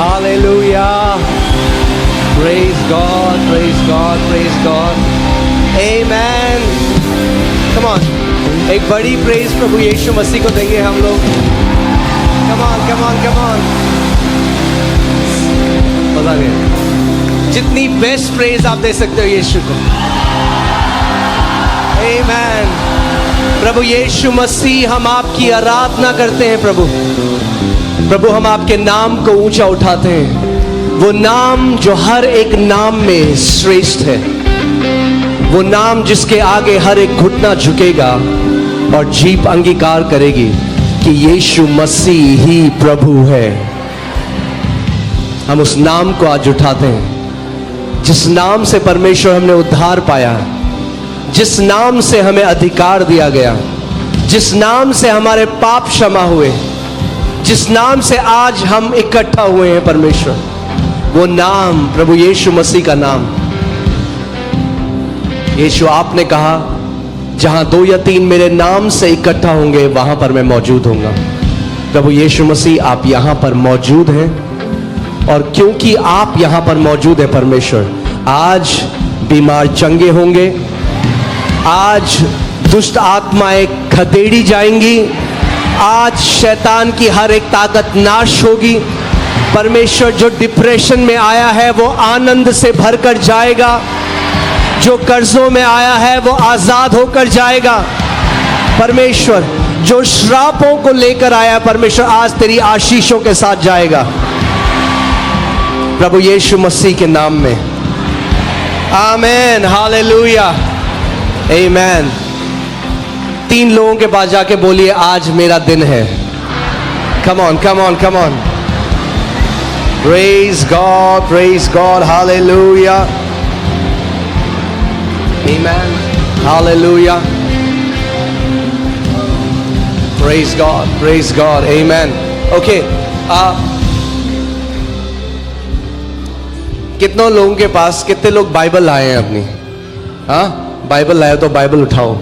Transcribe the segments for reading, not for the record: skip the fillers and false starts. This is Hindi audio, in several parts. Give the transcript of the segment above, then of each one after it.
Hallelujah. Praise God, praise God, praise God. Amen. Come on. एक बड़ी प्रेज प्रभु यीशु मसीह को देंगे हम लोग. Come on, come on, come on. पता नहीं जितनी बेस्ट प्रेज आप दे सकते हो यीशु को. Amen. प्रभु यीशु मसीह, हम आपकी आराधना करते हैं प्रभु. प्रभु, हम आपके नाम को ऊंचा उठाते हैं. वो नाम जो हर एक नाम में श्रेष्ठ है. वो नाम जिसके आगे हर एक घुटना झुकेगा और जीभ अंगीकार करेगी कि यीशु मसीह ही प्रभु है. हम उस नाम को आज उठाते हैं जिस नाम से परमेश्वर हमने उद्धार पाया, जिस नाम से हमें अधिकार दिया गया, जिस नाम से हमारे पाप क्षमा हुए, जिस नाम से आज हम इकट्ठा हुए हैं परमेश्वर. वो नाम प्रभु यीशु मसीह का नाम. यीशु, आपने कहा जहां 2 या 3 मेरे नाम से इकट्ठा होंगे वहां पर मैं मौजूद होऊंगा. प्रभु यीशु मसीह, आप यहां पर मौजूद हैं और क्योंकि आप यहां पर मौजूद हैं परमेश्वर, आज बीमार चंगे होंगे, आज दुष्ट आत्माएं खदेड़ी जाएंगी, आज शैतान की हर एक ताकत नाश होगी. परमेश्वर, जो डिप्रेशन में आया है वो आनंद से भरकर जाएगा. जो कर्जों में आया है वो आजाद होकर जाएगा. परमेश्वर, जो श्रापों को लेकर आया परमेश्वर, आज तेरी आशीषों के साथ जाएगा प्रभु यीशु मसीह के नाम में. आमेन. हालेलुया. आमेन. 3 लोगों के पास जाके बोलिए, आज मेरा दिन है. Come on, come on, come on. Praise God, praise God. Hallelujah. Amen. Hallelujah. Praise God. Praise God. Amen. Okay. कितनों लोगों के पास, कितने लोग बाइबल लाए हैं अपनी? हाँ, बाइबल लाए तो बाइबल उठाओ.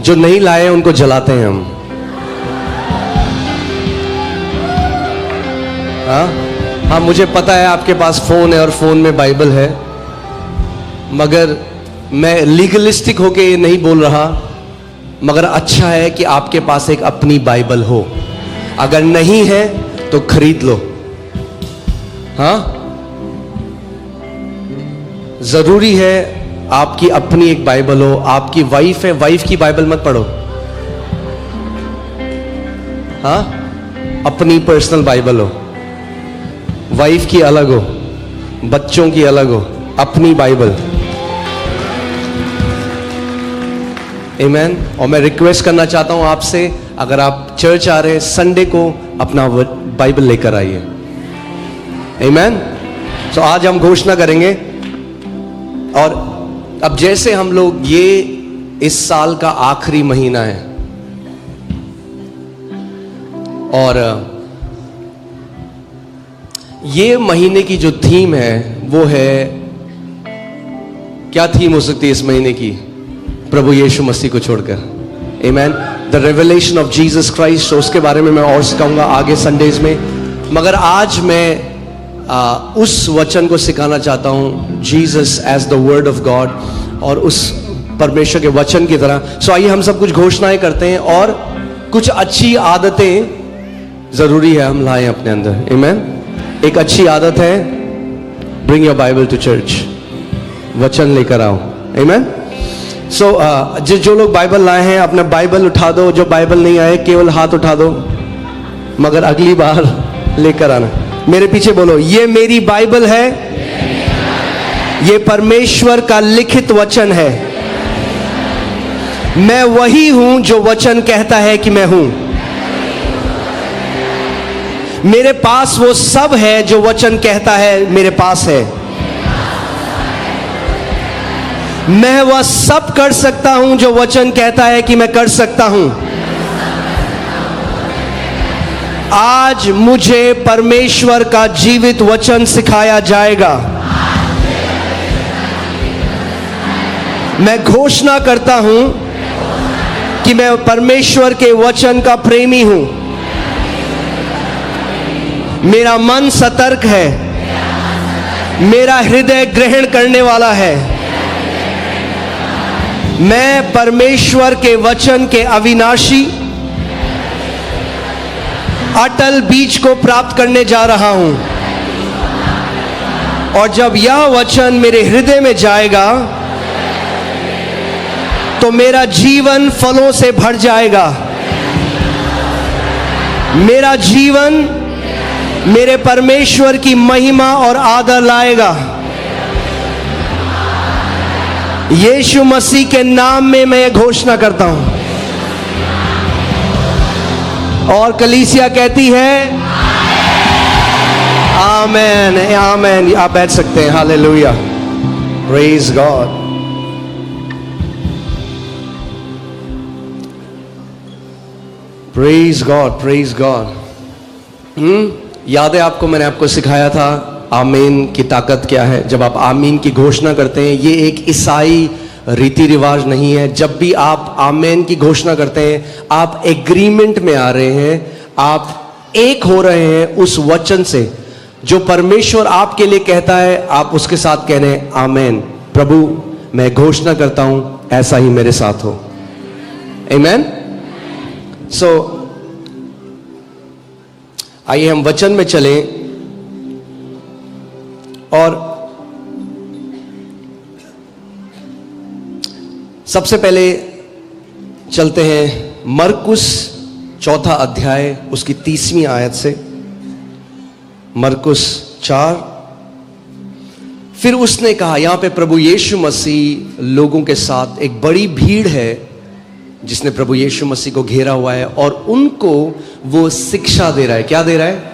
जो नहीं लाए उनको जलाते हैं हम. हाँ, मुझे पता है आपके पास फोन है और फोन में बाइबल है, मगर मैं लीगलिस्टिक होके ये नहीं बोल रहा, मगर अच्छा है कि आपके पास एक अपनी बाइबल हो. अगर नहीं है तो खरीद लो. हाँ, जरूरी है आपकी अपनी एक बाइबल हो. आपकी वाइफ है, वाइफ की बाइबल मत पढ़ो. हाँ, अपनी पर्सनल बाइबल हो. वाइफ की अलग हो, बच्चों की अलग हो, अपनी बाइबल. आमेन. और मैं रिक्वेस्ट करना चाहता हूं आपसे, अगर आप चर्च आ रहे हैं संडे को, अपना बाइबल लेकर आइए. आमेन. तो आज हम घोषणा करेंगे, और अब जैसे हम लोग, ये इस साल का आखिरी महीना है और ये महीने की जो थीम है वो है, क्या थीम हो सकती है इस महीने की? प्रभु यीशु मसीह को छोड़कर. Amen. The revelation of Jesus Christ. उसके बारे में मैं और सिखाऊंगा आगे संडेज में, मगर आज मैं उस वचन को सिखाना चाहता हूं, Jesus as the word of God, और उस परमेश्वर के वचन की तरह. सो आइए हम सब कुछ घोषणाएं करते हैं और कुछ अच्छी आदतें जरूरी है हम लाएं अपने अंदर. आमेन. एक अच्छी आदत है, bring your Bible to church. वचन लेकर आओ. आमेन. सो जो लोग बाइबल लाए हैं अपना बाइबल उठा दो. जो बाइबल नहीं आए केवल हाथ उठा दो, मगर अगली बार लेकर आना. मेरे पीछे बोलो, ये मेरी बाइबल है, ये परमेश्वर का लिखित वचन है. मैं वही हूं जो वचन कहता है कि मैं हूं. मेरे पास वो सब है जो वचन कहता है मेरे पास है. मैं वह सब कर सकता हूं जो वचन कहता है कि मैं कर सकता हूं. आज मुझे परमेश्वर का जीवित वचन सिखाया जाएगा. मैं घोषणा करता हूं कि कि मैं परमेश्वर के वचन का प्रेमी हूं। मेरा मन सतर्क है, मेरा हृदय ग्रहण करने वाला है। मैं परमेश्वर के वचन के अविनाशी अटल बीज को प्राप्त करने जा रहा हूं। और जब यह वचन मेरे हृदय में जाएगा तो मेरा जीवन फलों से भर जाएगा। मेरा जीवन मेरे परमेश्वर की महिमा और आदर लाएगा। यीशु मसीह के नाम में मैं घोषणा करता हूं। और कलीसिया कहती है आमेन, आमेन। आप बैठ सकते हैं। Hallelujah, praise God. Praise God, praise God. याद है आपको, मैंने आपको सिखाया था आमीन की ताकत क्या है। जब आप आमीन की घोषणा करते हैं, ये एक ईसाई रीति रिवाज नहीं है। जब भी आप आमीन की घोषणा करते हैं, आप एग्रीमेंट में आ रहे हैं, आप एक हो रहे हैं उस वचन से जो परमेश्वर आपके लिए कहता है। आप उसके साथ कह रहे हैं आमीन, प्रभु मैं घोषणा करता हूं ऐसा ही मेरे साथ हो। आमीन। सो आइए हम वचन में चलें और सबसे पहले चलते हैं मरकुस 4 अध्याय उसकी 30वीं आयत से। मरकुस 4। फिर उसने कहा, यहां पे प्रभु यीशु मसीह लोगों के साथ, एक बड़ी भीड़ है जिसने प्रभु यीशु मसीह को घेरा हुआ है और उनको वो शिक्षा दे रहा है। क्या दे रहा है?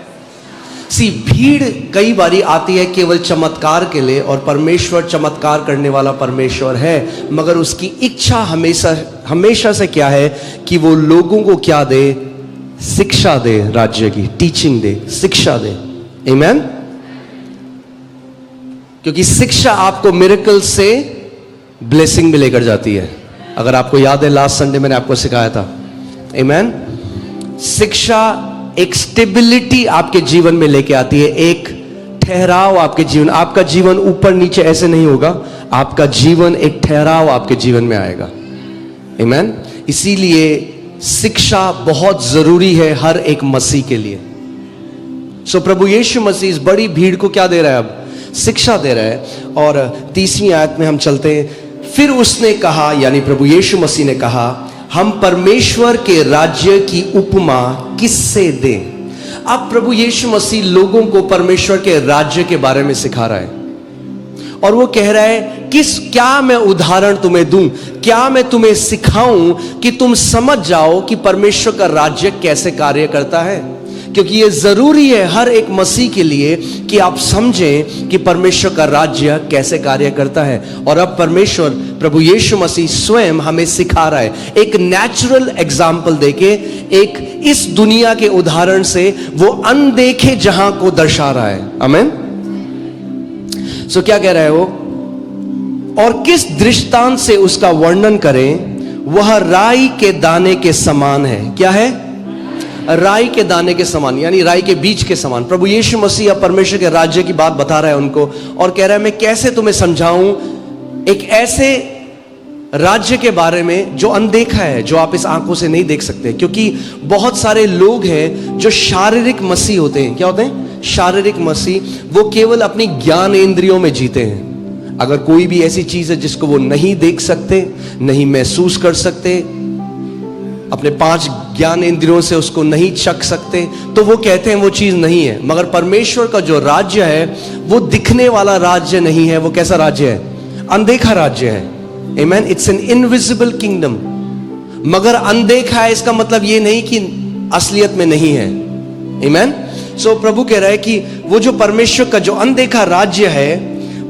भीड़ कई बारी आती है केवल चमत्कार के लिए, और परमेश्वर चमत्कार करने वाला परमेश्वर है, मगर उसकी इच्छा हमेशा से क्या है कि वो लोगों को क्या दे? शिक्षा दे, राज्य की टीचिंग दे, शिक्षा दे। आमीन। क्योंकि शिक्षा आपको मिरेकल से ब्लेसिंग में लेकर जाती है। अगर आपको याद है, लास्ट संडे मैंने आपको सिखाया था। आमीन। शिक्षा एक स्टेबिलिटी आपके जीवन में लेके आती है, एक ठहराव आपके जीवन। आपका जीवन ऊपर नीचे ऐसे नहीं होगा, आपका जीवन एक ठहराव आपके जीवन में आएगा। आमीन। इसीलिए शिक्षा बहुत जरूरी है हर एक मसीह के लिए। सो प्रभु यीशु मसीह इस बड़ी भीड़ को क्या दे रहा है? अब शिक्षा दे रहा है। और 30वीं आयत में हम चलते हैं। फिर उसने कहा, यानी प्रभु यीशु मसीह ने कहा, हम परमेश्वर के राज्य की उपमा किससे दें? अब प्रभु यीशु मसीह लोगों को परमेश्वर के राज्य के बारे में सिखा रहा है और वो कह रहा है क्या मैं उदाहरण तुम्हें दूं, क्या मैं तुम्हें सिखाऊं कि तुम समझ जाओ कि परमेश्वर का राज्य कैसे कार्य करता है। क्योंकि ये जरूरी है हर एक मसीह के लिए कि आप समझें कि परमेश्वर का राज्य कैसे कार्य करता है। और अब परमेश्वर प्रभु यीशु मसीह स्वयं हमें सिखा रहा है, एक नेचुरल एग्जाम्पल देके, एक इस दुनिया के उदाहरण से वो अनदेखे जहां को दर्शा रहा है। आमीन। सो क्या कह रहा है वो? और किस दृष्टांत से उसका वर्णन करें? वह राई के दाने के समान है। क्या है? राई के दाने के समान, यानी राई के बीज के समान। प्रभु यीशु मसीह परमेश्वर के राज्य की बात बता रहा है उनको और कह रहा है मैं कैसे तुम्हें समझाऊं एक ऐसे राज्य के बारे में जो अनदेखा है, जो आप इस आंखों से नहीं देख सकते। क्योंकि बहुत सारे लोग हैं जो शारीरिक मसीह होते हैं। क्या होते हैं? शारीरिक मसीह। वो केवल अपनी ज्ञान इंद्रियों में जीते हैं। अगर कोई भी ऐसी चीज है जिसको वो नहीं देख सकते, नहीं महसूस कर सकते, अपने 5 ज्ञान इंद्रियों से उसको नहीं चख सकते, तो वो कहते हैं वो चीज नहीं है। मगर परमेश्वर का जो राज्य है वो दिखने वाला राज्य नहीं है। वो कैसा राज्य है? अनदेखा राज्य है। आमीन। It's an invisible kingdom. मगर अनदेखा है इसका मतलब ये नहीं कि असलियत में नहीं है। आमीन। सो प्रभु कह रहा है कि वो जो परमेश्वर का जो अनदेखा राज्य है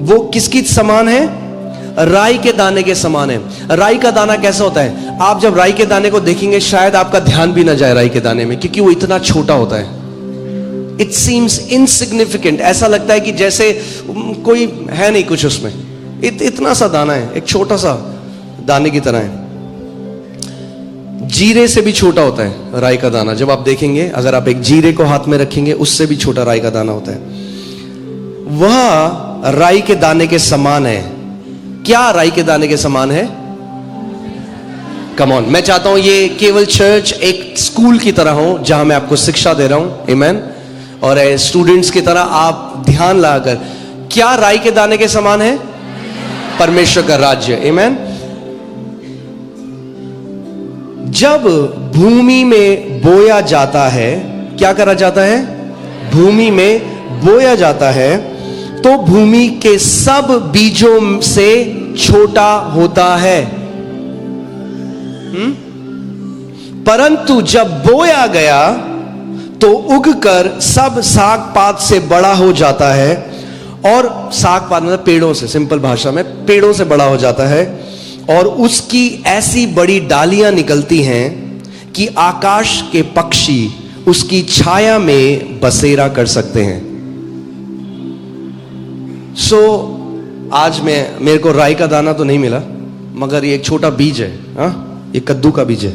वो किसकी समान है? राई के दाने के समान है। राई का दाना कैसा होता है? आप जब राई के दाने को देखेंगे शायद आपका ध्यान भी ना जाए राई के दाने में, क्योंकि वो इतना छोटा होता है। It seems insignificant. ऐसा लगता है कि जैसे कोई है नहीं कुछ उसमें, इतना सा दाना है, एक छोटा सा दाने की तरह है। जीरे से भी छोटा होता है राई का दाना। जब आप देखेंगे, अगर आप एक जीरे को हाथ में रखेंगे, उससे भी छोटा राई का दाना होता है। वह राई के दाने के समान है। क्या राई के दाने के समान है? कम ऑन, मैं चाहता हूं ये केवल चर्च एक स्कूल की तरह हो जहां मैं आपको शिक्षा दे रहा हूं, आमेन, और स्टूडेंट्स की तरह आप ध्यान लगाकर, क्या राई के दाने के समान है? परमेश्वर का राज्य, आमेन। जब भूमि में बोया जाता है, क्या करा जाता है? भूमि में बोया जाता है तो भूमि के सब बीजों से छोटा होता है, परंतु जब बोया गया तो उगकर सब साग पात से बड़ा हो जाता है। और साग पात मतलब पेड़ों से, सिंपल भाषा में पेड़ों से बड़ा हो जाता है, और उसकी ऐसी बड़ी डालियां निकलती हैं कि आकाश के पक्षी उसकी छाया में बसेरा कर सकते हैं। आज मेरे को राई का दाना तो नहीं मिला, मगर ये एक छोटा बीज है। ये कद्दू का बीज है।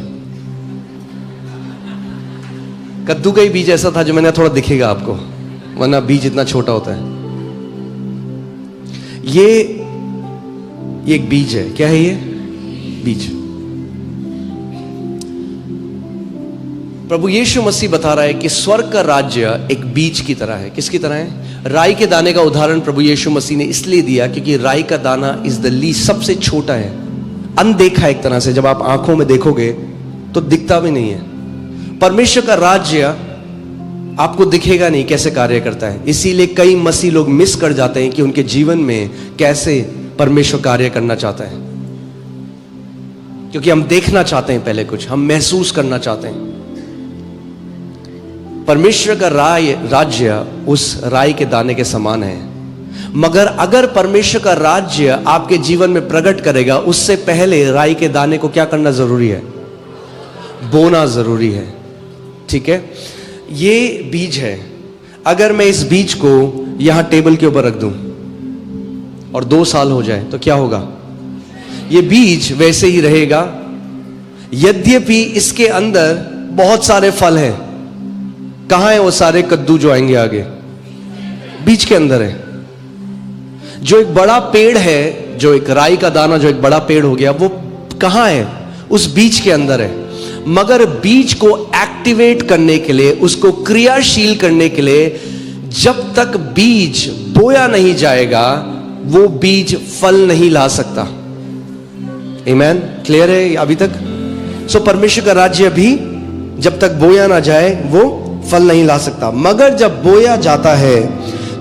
कद्दू का ही बीज ऐसा था जो मैंने, थोड़ा दिखेगा आपको, वरना बीज इतना छोटा होता है। ये एक बीज है। क्या है ये? बीज। प्रभु यीशु मसीह बता रहा है कि स्वर्ग का राज्य एक बीज की तरह है। किसकी तरह है? राई के दाने का उदाहरण प्रभु यीशु मसीह ने इसलिए दिया क्योंकि राई का दाना इज द लीस्ट, सबसे छोटा है, अनदेखा एक तरह से। जब आप आंखों में देखोगे तो दिखता भी नहीं है। परमेश्वर का राज्य आपको दिखेगा नहीं कैसे कार्य करता है। इसीलिए कई मसीह लोग मिस कर जाते हैं कि उनके जीवन में कैसे परमेश्वर कार्य करना चाहता है, क्योंकि हम देखना चाहते हैं पहले, कुछ हम महसूस करना चाहते हैं। परमेश्वर का राज्य उस राई के दाने के समान है, मगर अगर परमेश्वर का राज्य आपके जीवन में प्रकट करेगा, उससे पहले राई के दाने को क्या करना जरूरी है? बोना जरूरी है। ठीक है, ये बीज है। अगर मैं इस बीज को यहां टेबल के ऊपर रख दूं और 2 साल हो जाए तो क्या होगा? ये बीज वैसे ही रहेगा, यद्यपि इसके अंदर बहुत सारे फल हैं। कहां है वो सारे कद्दू जो आएंगे आगे? बीज के अंदर है। जो एक बड़ा पेड़ है, जो एक राई का दाना, जो एक बड़ा पेड़ हो गया, वो कहां है? उस बीज के अंदर है। मगर बीज को एक्टिवेट करने के लिए, उसको क्रियाशील करने के लिए, जब तक बीज बोया नहीं जाएगा, वो बीज फल नहीं ला सकता। आमेन, क्लियर है अभी तक? परमेश्वर का राज्य भी जब तक बोया ना जाए वो फल नहीं ला सकता। मगर जब बोया जाता है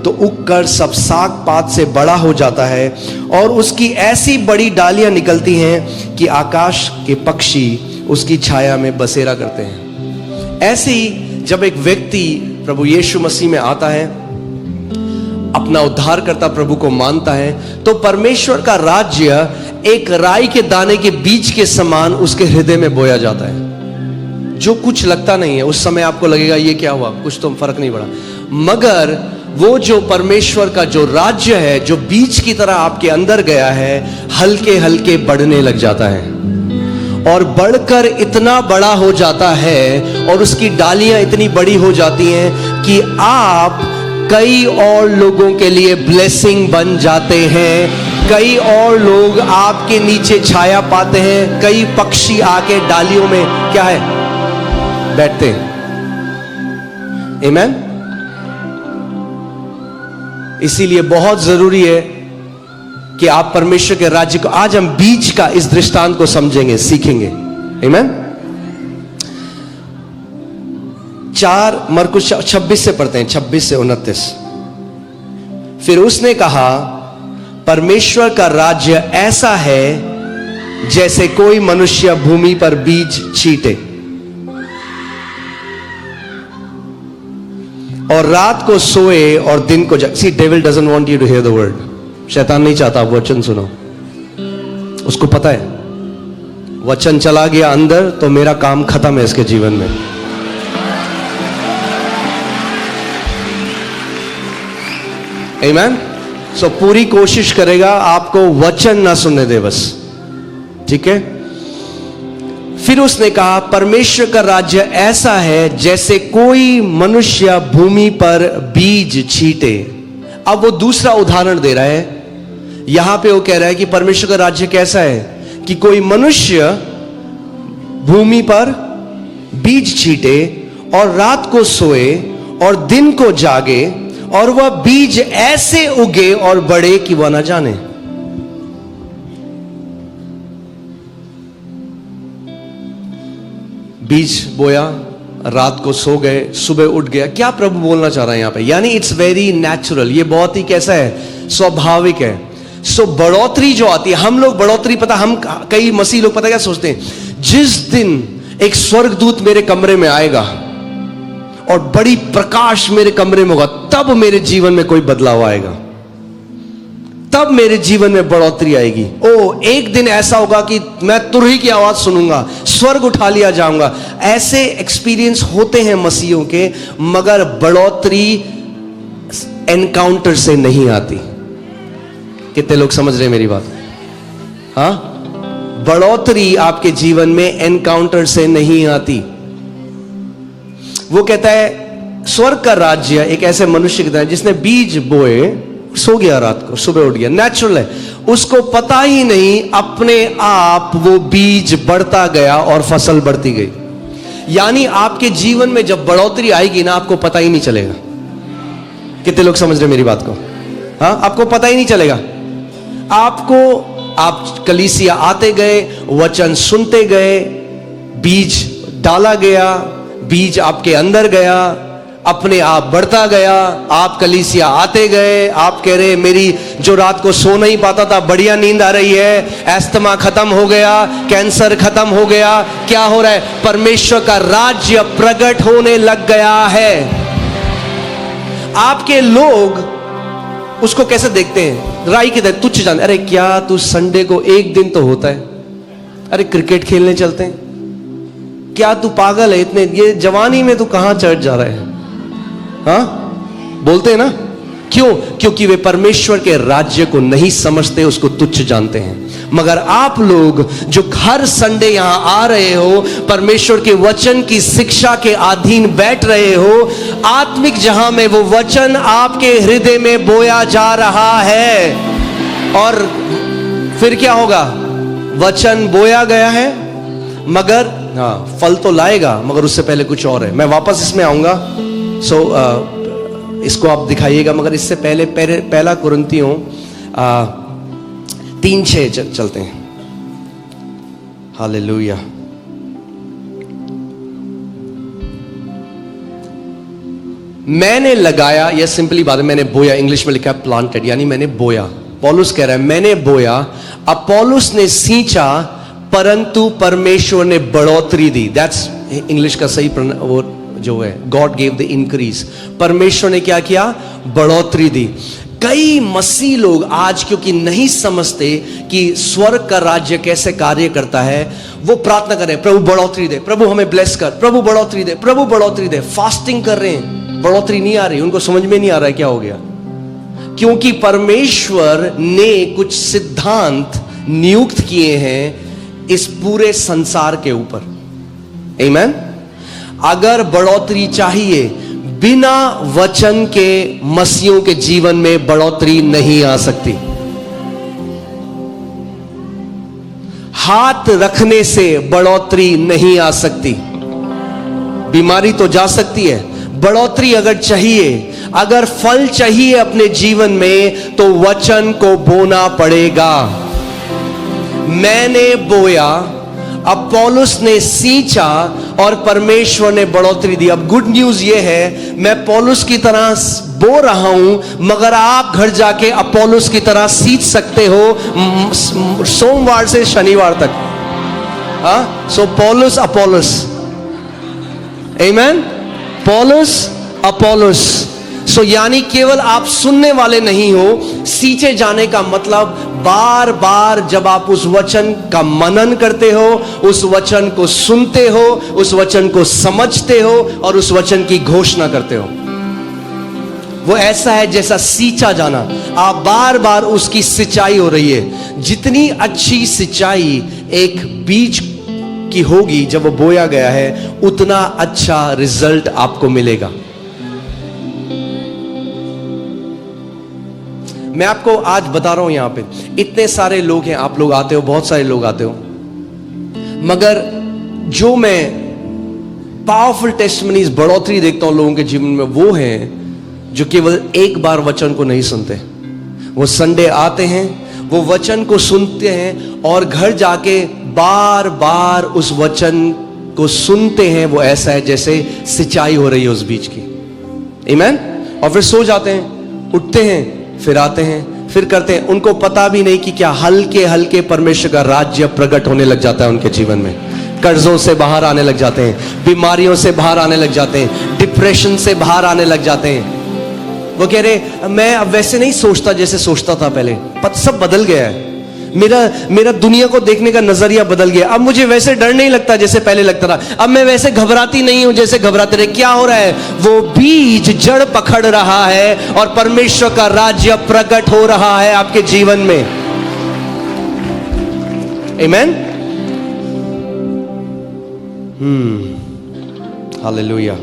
तो उगकर सब साग पात से बड़ा हो जाता है, और उसकी ऐसी बड़ी डालियां निकलती हैं कि आकाश के पक्षी उसकी छाया में बसेरा करते हैं। ऐसे ही जब एक व्यक्ति प्रभु यीशु मसीह में आता है, अपना उद्धारकर्ता प्रभु को मानता है, तो परमेश्वर का राज्य एक राई के दाने के बीज के समान उसके हृदय में बोया जाता है। जो कुछ लगता नहीं है, उस समय आपको लगेगा ये क्या हुआ, कुछ तो फर्क नहीं पड़ा, मगर वो जो परमेश्वर का जो राज्य है, जो बीज की तरह आपके अंदर गया है, हल्के हल्के बढ़ने लग जाता है, और बढ़कर इतना बड़ा हो जाता है, और उसकी डालियां इतनी बड़ी हो जाती हैं कि आप कई और लोगों के लिए ब्लेसिंग बन जाते हैं। कई और लोग आपके नीचे छाया पाते हैं। कई पक्षी आके डालियों में क्या है, बैठते हैं। आमेन। इसीलिए बहुत जरूरी है कि आप परमेश्वर के राज्य को, आज हम बीज का इस दृष्टांत को समझेंगे, सीखेंगे। आमेन। 4 मरकुस 26 से पढ़ते हैं, 26 से 29। फिर उसने कहा, परमेश्वर का राज्य ऐसा है जैसे कोई मनुष्य भूमि पर बीज छींटे और रात को सोए और दिन को see devil doesn't want you to hear the word. शैतान नहीं चाहता आप वचन सुनो। उसको पता है वचन चला गया अंदर तो मेरा काम खत्म है इसके जीवन में। आमीन। सो पूरी कोशिश करेगा आपको वचन ना सुनने दे बस, ठीक है। फिर उसने कहा, परमेश्वर का राज्य ऐसा है जैसे कोई मनुष्य भूमि पर बीज छींटे। अब वो दूसरा उदाहरण दे रहा है। यहां पे वो कह रहा है कि परमेश्वर का राज्य कैसा है कि कोई मनुष्य भूमि पर बीज छींटे और रात को सोए और दिन को जागे, और वह बीज ऐसे उगे और बढ़े कि वह न जाने। बीज बोया, रात को सो गए, सुबह उठ गया। क्या प्रभु बोलना चाह रहा है यहां पे? यानी इट्स वेरी नेचुरल, ये बहुत ही कैसा है, स्वाभाविक है। सो बढ़ोतरी जो आती है, हम लोग बढ़ोतरी, पता, हम कई मसीह लोग पता क्या सोचते हैं, जिस दिन एक स्वर्गदूत मेरे कमरे में आएगा और बड़ी प्रकाश मेरे कमरे में होगा, तब मेरे जीवन में कोई बदलाव आएगा, तब मेरे जीवन में बढ़ोतरी आएगी। ओ, एक दिन ऐसा होगा कि मैं तुरही की आवाज सुनूंगा, स्वर्ग उठा लिया जाऊंगा। ऐसे एक्सपीरियंस होते हैं मसीहों के, मगर बढ़ोतरी एनकाउंटर से नहीं आती। कितने लोग समझ रहे हैं मेरी बात? हाँ, बढ़ोतरी आपके जीवन में एनकाउंटर से नहीं आती। वो कहता है स्वर्ग का राज्य एक ऐसे मनुष्य की तरह जिसने बीज बोए, सो गया, रात को सुबह उठ गया। नेचुरल है, उसको पता ही नहीं, अपने आप वो बीज बढ़ता गया और फसल बढ़ती गई। यानी आपके जीवन में जब बढ़ोतरी आएगी ना, आपको पता ही नहीं चलेगा। कितने लोग समझ रहे मेरी बात को? हाँ, आपको पता ही नहीं चलेगा। आप कलीसिया आते गए, वचन सुनते गए, बीज डाला गया, बीज आपके अंदर गया, अपने आप बढ़ता गया। आप कलीसिया आते गए, आप कह रहे मेरी जो रात को सो नहीं पाता था, बढ़िया नींद आ रही है, एस्थमा खत्म हो गया, कैंसर खत्म हो गया। क्या हो रहा है? परमेश्वर का राज्य प्रकट होने लग गया है। आपके लोग उसको कैसे देखते हैं? राई की तरह तुच्छ जान, अरे क्या तू संडे को एक दिन तो होता है, अरे क्रिकेट खेलने चलते हैं, क्या तू पागल है, इतने ये जवानी में तू कहां चढ़ जा रहा है? हाँ, बोलते हैं ना। क्यों? क्योंकि वे परमेश्वर के राज्य को नहीं समझते, उसको तुच्छ जानते हैं। मगर आप लोग जो हर संडे यहां आ रहे हो, परमेश्वर के वचन की शिक्षा के अधीन बैठ रहे हो, आत्मिक जहां में वो वचन आपके हृदय में बोया जा रहा है। और फिर क्या होगा? वचन बोया गया है, मगर हाँ, फल तो लाएगा, मगर उससे पहले कुछ और है। मैं वापस इसमें आऊंगा, इसको आप दिखाइएगा, मगर इससे पहले पहला कुरिन्थियों 3:6 चलते हैं। हालेलुया। मैंने लगाया, यह सिंपली बात है, मैंने बोया, इंग्लिश में लिखा है प्लांटेड, यानी मैंने बोया। पौलुस कह रहा है मैंने बोया, अपोलोस ने सींचा, परंतु परमेश्वर ने बढ़ोतरी दी। दैट्स इंग्लिश का सही वो जो है, गॉड गेव द इंक्रीज। परमेश्वर ने क्या किया? बढ़ोतरी दी। कई मसीह लोग आज क्योंकि नहीं समझते कि स्वर्ग का राज्य कैसे कार्य करता है, वो प्रार्थना कर रहे हैं, प्रभु बढ़ोतरी दे, प्रभु हमें ब्लेस कर, प्रभु बढ़ोतरी दे, प्रभु बढ़ोतरी दे। फास्टिंग कर रहे हैं, बढ़ोतरी नहीं आ रही, उनको समझ में नहीं आ रहा है क्या हो गया। क्योंकि परमेश्वर ने कुछ सिद्धांत नियुक्त किए हैं इस पूरे संसार के ऊपर। आमीन। अगर बढ़ोतरी चाहिए, बिना वचन के मसीहों के जीवन में बढ़ोतरी नहीं आ सकती। हाथ रखने से बढ़ोतरी नहीं आ सकती। बीमारी तो जा सकती है, बढ़ोतरी अगर चाहिए, अगर फल चाहिए अपने जीवन में, तो वचन को बोना पड़ेगा। मैंने बोया, अपोलोस ने सींचा, और परमेश्वर ने बढ़ोतरी दी। अब गुड न्यूज यह है, मैं पौलुस की तरह बो रहा हूं, मगर आप घर जाके अपोलोस की तरह सींच सकते हो सोमवार से शनिवार तक। हाँ, सो पौलुस अपोलोस, आमीन। पौलुस अपोलोस। सो यानी केवल आप सुनने वाले नहीं हो, सींचे जाने का मतलब बार बार जब आप उस वचन का मनन करते हो, उस वचन को सुनते हो, उस वचन को समझते हो और उस वचन की घोषणा करते हो, वो ऐसा है जैसा सींचा जाना। आप बार बार उसकी सिंचाई हो रही है। जितनी अच्छी सिंचाई एक बीज की होगी जब वो बोया गया है, उतना अच्छा रिजल्ट आपको मिलेगा। मैं आपको आज बता रहा हूं, यहां पे इतने सारे लोग हैं, आप लोग आते हो, बहुत सारे लोग आते हो, मगर जो मैं पावरफुल टेस्टिमनीज, बढ़ोतरी देखता हूं लोगों के जीवन में, वो हैं जो केवल एक बार वचन को नहीं सुनते। वो संडे आते हैं, वो वचन को सुनते हैं और घर जाके बार बार उस वचन को सुनते हैं। वो ऐसा है जैसे सिंचाई हो रही है उस बीज की। आमीन। और फिर सो जाते हैं, उठते हैं, फिर आते हैं, फिर करते हैं। उनको पता भी नहीं कि क्या हल्के हल्के परमेश्वर का राज्य प्रकट होने लग जाता है उनके जीवन में। कर्जों से बाहर आने लग जाते हैं, बीमारियों से बाहर आने लग जाते हैं, डिप्रेशन से बाहर आने लग जाते हैं। वो कह रहे मैं अब वैसे नहीं सोचता जैसे सोचता था पहले, सब बदल गया है, मेरा दुनिया को देखने का नजरिया बदल गया। अब मुझे वैसे डर नहीं लगता जैसे पहले लगता था, अब मैं वैसे घबराती नहीं हूं जैसे घबराते रहे। क्या हो रहा है? वो बीज जड़ पकड़ रहा है और परमेश्वर का राज्य प्रकट हो रहा है आपके जीवन में। आमीन। हालेलुया।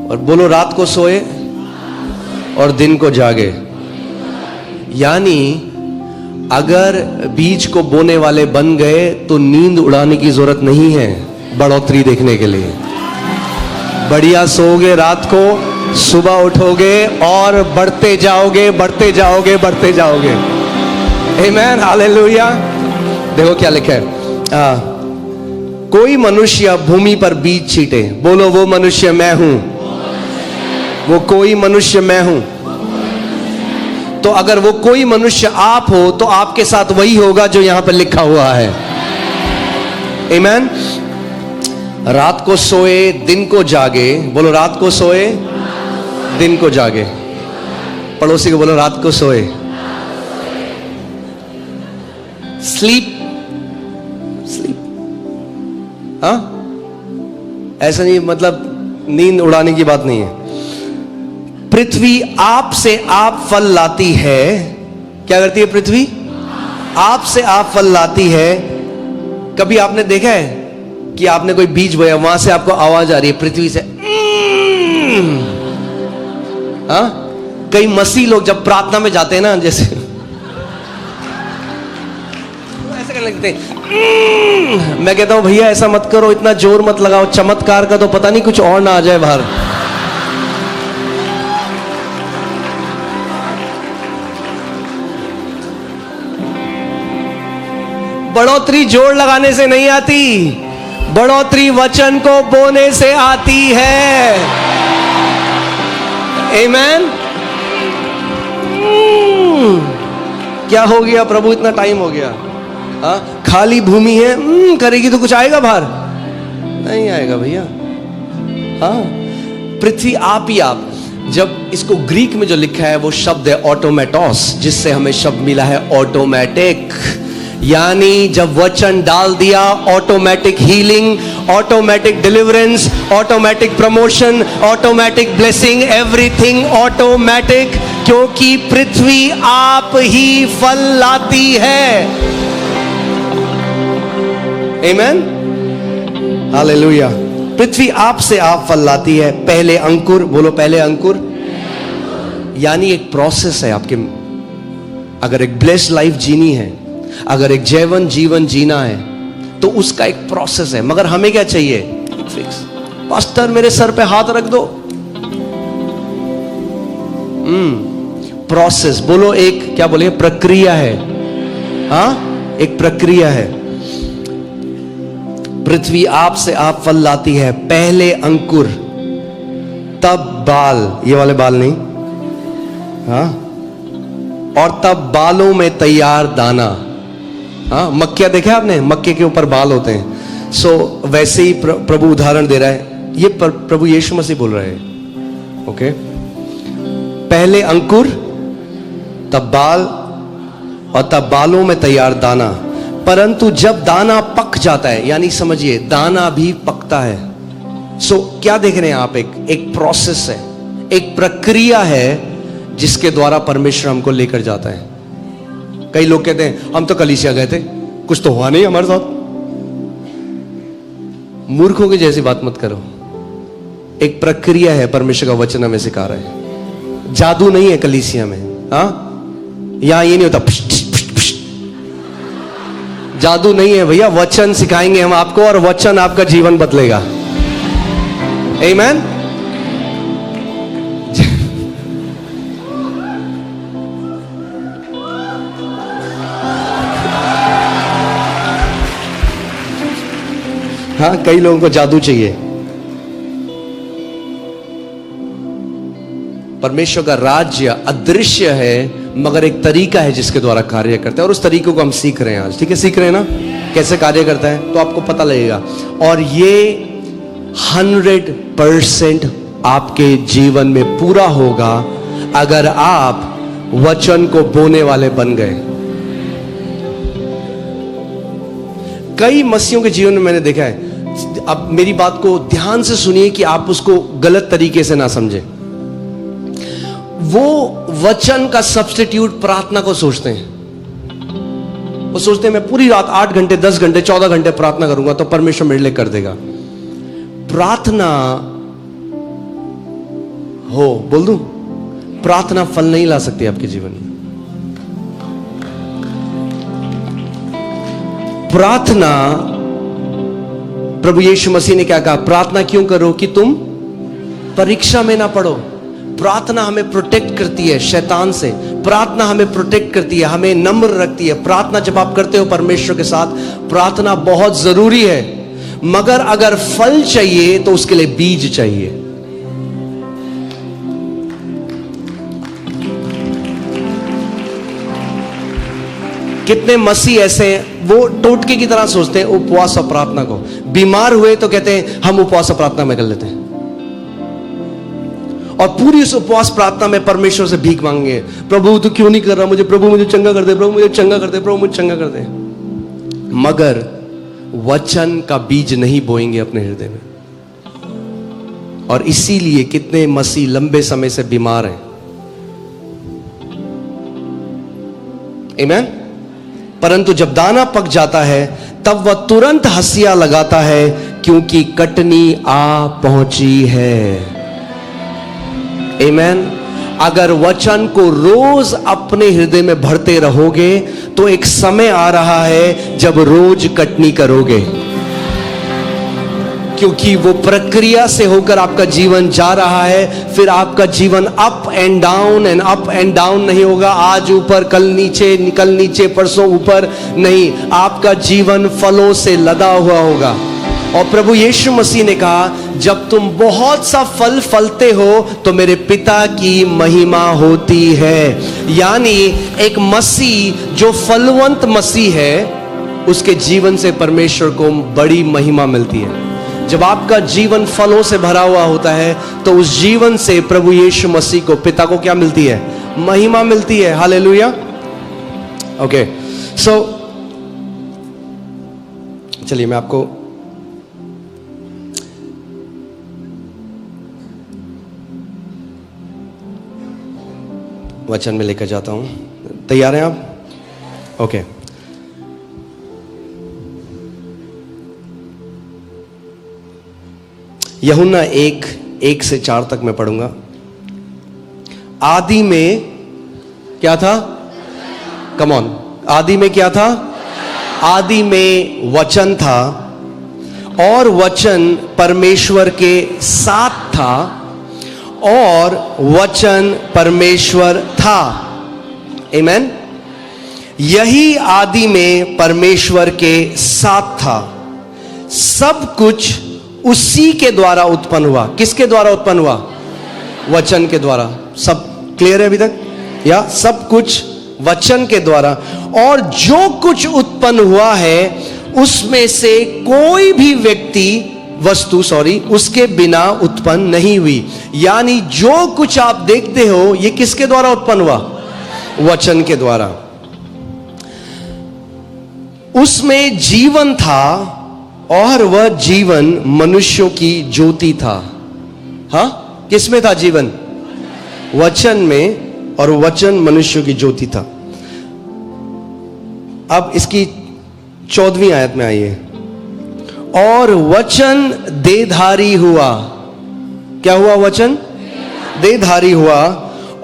और बोलो, रात को सोए और दिन को जागे। यानी अगर बीज को बोने वाले बन गए तो नींद उड़ाने की जरूरत नहीं है बढ़ोतरी देखने के लिए। बढ़िया सोओगे रात को, सुबह उठोगे और बढ़ते जाओगे, बढ़ते जाओगे, बढ़ते जाओगे। आमीन। हालेलुया। देखो क्या लिखा है, कोई मनुष्य भूमि पर बीज छीटे। बोलो, वो मनुष्य मैं हूं, वो कोई मनुष्य मैं हूं। तो अगर वो कोई मनुष्य आप हो तो आपके साथ वही होगा जो यहां पर लिखा हुआ है। आमीन। रात को सोए, दिन को जागे। बोलो, रात को सोए, दिन को जागे। पड़ोसी को बोलो, रात को सोए। स्लीप, हाँ, ऐसा नहीं, मतलब नींद उड़ाने की बात नहीं है। पृथ्वी आप से आप फल लाती है। क्या करती है पृथ्वी? आप से आप फल लाती है। कभी आपने देखा है कि आपने कोई बीज बोया, वहां से आपको आवाज आ रही है पृथ्वी से? हाँ, कई मसीह लोग जब प्रार्थना में जाते हैं ना, जैसे ऐसे करने लगते हैं। मैं कहता हूं भैया ऐसा मत करो, इतना जोर मत लगाओ, चमत्कार का तो पता नहीं कुछ और ना आ जाए बाहर। बढ़ोतरी जोर लगाने से नहीं आती, बढ़ोतरी वचन को बोने से आती है। आमीन। क्या हो गया प्रभु, इतना टाइम हो गया? हाँ, खाली भूमि है, करेगी तो कुछ आएगा बाहर? नहीं आएगा भैया। हाँ, पृथ्वी आप ही आप। जब इसको ग्रीक में जो लिखा है वो शब्द है ऑटोमेटोस, जिससे हमें शब्द मिला है ऑटोमेटिक। यानी जब वचन डाल दिया, automatic healing, automatic deliverance, automatic promotion, automatic blessing, everything automatic. क्योंकि पृथ्वी आप ही फल लाती है। आमीन। हालेलुया। पृथ्वी आप से आप फल लाती है। पहले अंकुर। बोलो, पहले अंकुर। यानी एक प्रोसेस है आपके। अगर एक ब्लेस्ड लाइफ जीनी है, अगर एक जीवन जीना है, तो उसका एक प्रोसेस है। मगर हमें क्या चाहिए? फिक्स। पास्टर मेरे सर पे हाथ रख दो। प्रोसेस। बोलो, एक क्या बोले, प्रक्रिया है। हाँ, एक प्रक्रिया है। पृथ्वी आप से आप फल लाती है। पहले अंकुर, तब बाल। ये वाले बाल नहीं, हाँ, और तब बालों में तैयार दाना। हाँ, मक्खिया देखा आपने? मक्के के ऊपर बाल होते हैं। सो वैसे ही प्रभु उदाहरण दे रहा है। ये प्रभु यीशु मसीह बोल रहे हैं। ओके, पहले अंकुर, तब बाल, और तब बालों में तैयार दाना। परंतु जब दाना पक जाता है, यानी समझिए दाना भी पकता है। सो क्या देख रहे हैं आप? एक प्रोसेस है, एक प्रक्रिया है जिसके द्वारा परमेश्वर हमको लेकर जाता है। कई लोग कहते हैं हम तो कलीसिया गए थे, कुछ तो हुआ नहीं हमारे साथ। मूर्खों की जैसी बात मत करो। एक प्रक्रिया है, परमेश्वर का वचन हमें सिखा रहा है। जादू नहीं है कलीसिया में। हाँ, यहां ये नहीं होता पुष्ट, पुष्ट, पुष्ट। जादू नहीं है भैया, वचन सिखाएंगे हम आपको और वचन आपका जीवन बदलेगा। आमीन। हाँ, कई लोगों को जादू चाहिए। परमेश्वर का राज्य अदृश्य है, मगर एक तरीका है जिसके द्वारा कार्य करता है, और उस तरीके को हम सीख रहे हैं आज। ठीक है, सीख रहे हैं ना कैसे कार्य करता है, तो आपको पता लगेगा। और ये 100% आपके जीवन में पूरा होगा अगर आप वचन को बोने वाले बन गए। कई मसीहों के जीवन में मैंने देखा है, अब मेरी बात को ध्यान से सुनिए कि आप उसको गलत तरीके से ना समझें। वो वचन का सब्स्टिट्यूट प्रार्थना को सोचते हैं। वो सोचते हैं मैं पूरी रात 8 घंटे 10 घंटे 14 घंटे प्रार्थना करूंगा तो परमेश्वर मेरे लिए कर देगा। प्रार्थना हो, बोल दूं, प्रार्थना फल नहीं ला सकती आपके जीवन में। प्रार्थना, प्रभु यीशु मसीह ने क्या कहा, प्रार्थना क्यों करो कि तुम परीक्षा में ना पड़ो। प्रार्थना हमें प्रोटेक्ट करती है शैतान से। प्रार्थना हमें प्रोटेक्ट करती है, हमें नम्र रखती है। प्रार्थना जब आप करते हो परमेश्वर के साथ, प्रार्थना बहुत जरूरी है। मगर अगर फल चाहिए तो उसके लिए बीज चाहिए। कितने मसीह ऐसे हैं, वो टोटके की तरह सोचते हैं उपवास और प्रार्थना को। बीमार हुए तो कहते हैं हम उपवास और प्रार्थना में कर लेते हैं, और पूरी उस उपवास प्रार्थना में परमेश्वर से भीख मांगेंगे, प्रभु तू क्यों नहीं कर रहा मुझे, प्रभु मुझे चंगा कर दे, प्रभु मुझे चंगा कर दे, प्रभु मुझे चंगा कर दे। मगर वचन का बीज नहीं बोएंगे अपने हृदय में, और इसीलिए कितने मसीह लंबे समय से बीमार हैं। आमीन। परंतु जब दाना पक जाता है तब वह तुरंत हंसिया लगाता है, क्योंकि कटनी आ पहुंची है। आमीन। अगर वचन को रोज अपने हृदय में भरते रहोगे तो एक समय आ रहा है जब रोज कटनी करोगे, क्योंकि वो प्रक्रिया से होकर आपका जीवन जा रहा है। फिर आपका जीवन अप एंड डाउन नहीं होगा। आज ऊपर कल नीचे परसों ऊपर नहीं। आपका जीवन फलों से लदा हुआ होगा। और प्रभु यीशु मसीह ने कहा, जब तुम बहुत सा फल फलते हो तो मेरे पिता की महिमा होती है। यानी एक मसीह जो फलवंत मसीह है, उसके जीवन से परमेश्वर को बड़ी महिमा मिलती है। जब आपका जीवन फलों से भरा हुआ होता है तो उस जीवन से प्रभु यीशु मसीह को, पिता को क्या मिलती है? महिमा मिलती है। हालेलुया। ओके, सो चलिए मैं आपको वचन में लेकर जाता हूं। तैयार हैं आप? ओके। यूहन्ना 1 से 4 तक मैं पढ़ूंगा। आदि में क्या था? Come on. आदि में क्या था? आदि में वचन था, और वचन परमेश्वर के साथ था, और वचन परमेश्वर था। आमीन। यही आदि में परमेश्वर के साथ था। सब कुछ उसी के द्वारा उत्पन्न हुआ। किसके द्वारा उत्पन्न हुआ? वचन के द्वारा। सब क्लियर है अभी तक? या सब कुछ वचन के द्वारा, और जो कुछ उत्पन्न हुआ है उसमें से कोई भी वस्तु उसके बिना उत्पन्न नहीं हुई। यानी जो कुछ आप देखते हो ये किसके द्वारा उत्पन्न हुआ? वचन के द्वारा। उसमें जीवन था, और वह जीवन मनुष्यों की ज्योति था। हाँ, किसमें था जीवन? वचन में, और वचन मनुष्यों की ज्योति था। अब इसकी 14वीं आयत में आइए। और वचन देहधारी हुआ। क्या हुआ? वचन देहधारी हुआ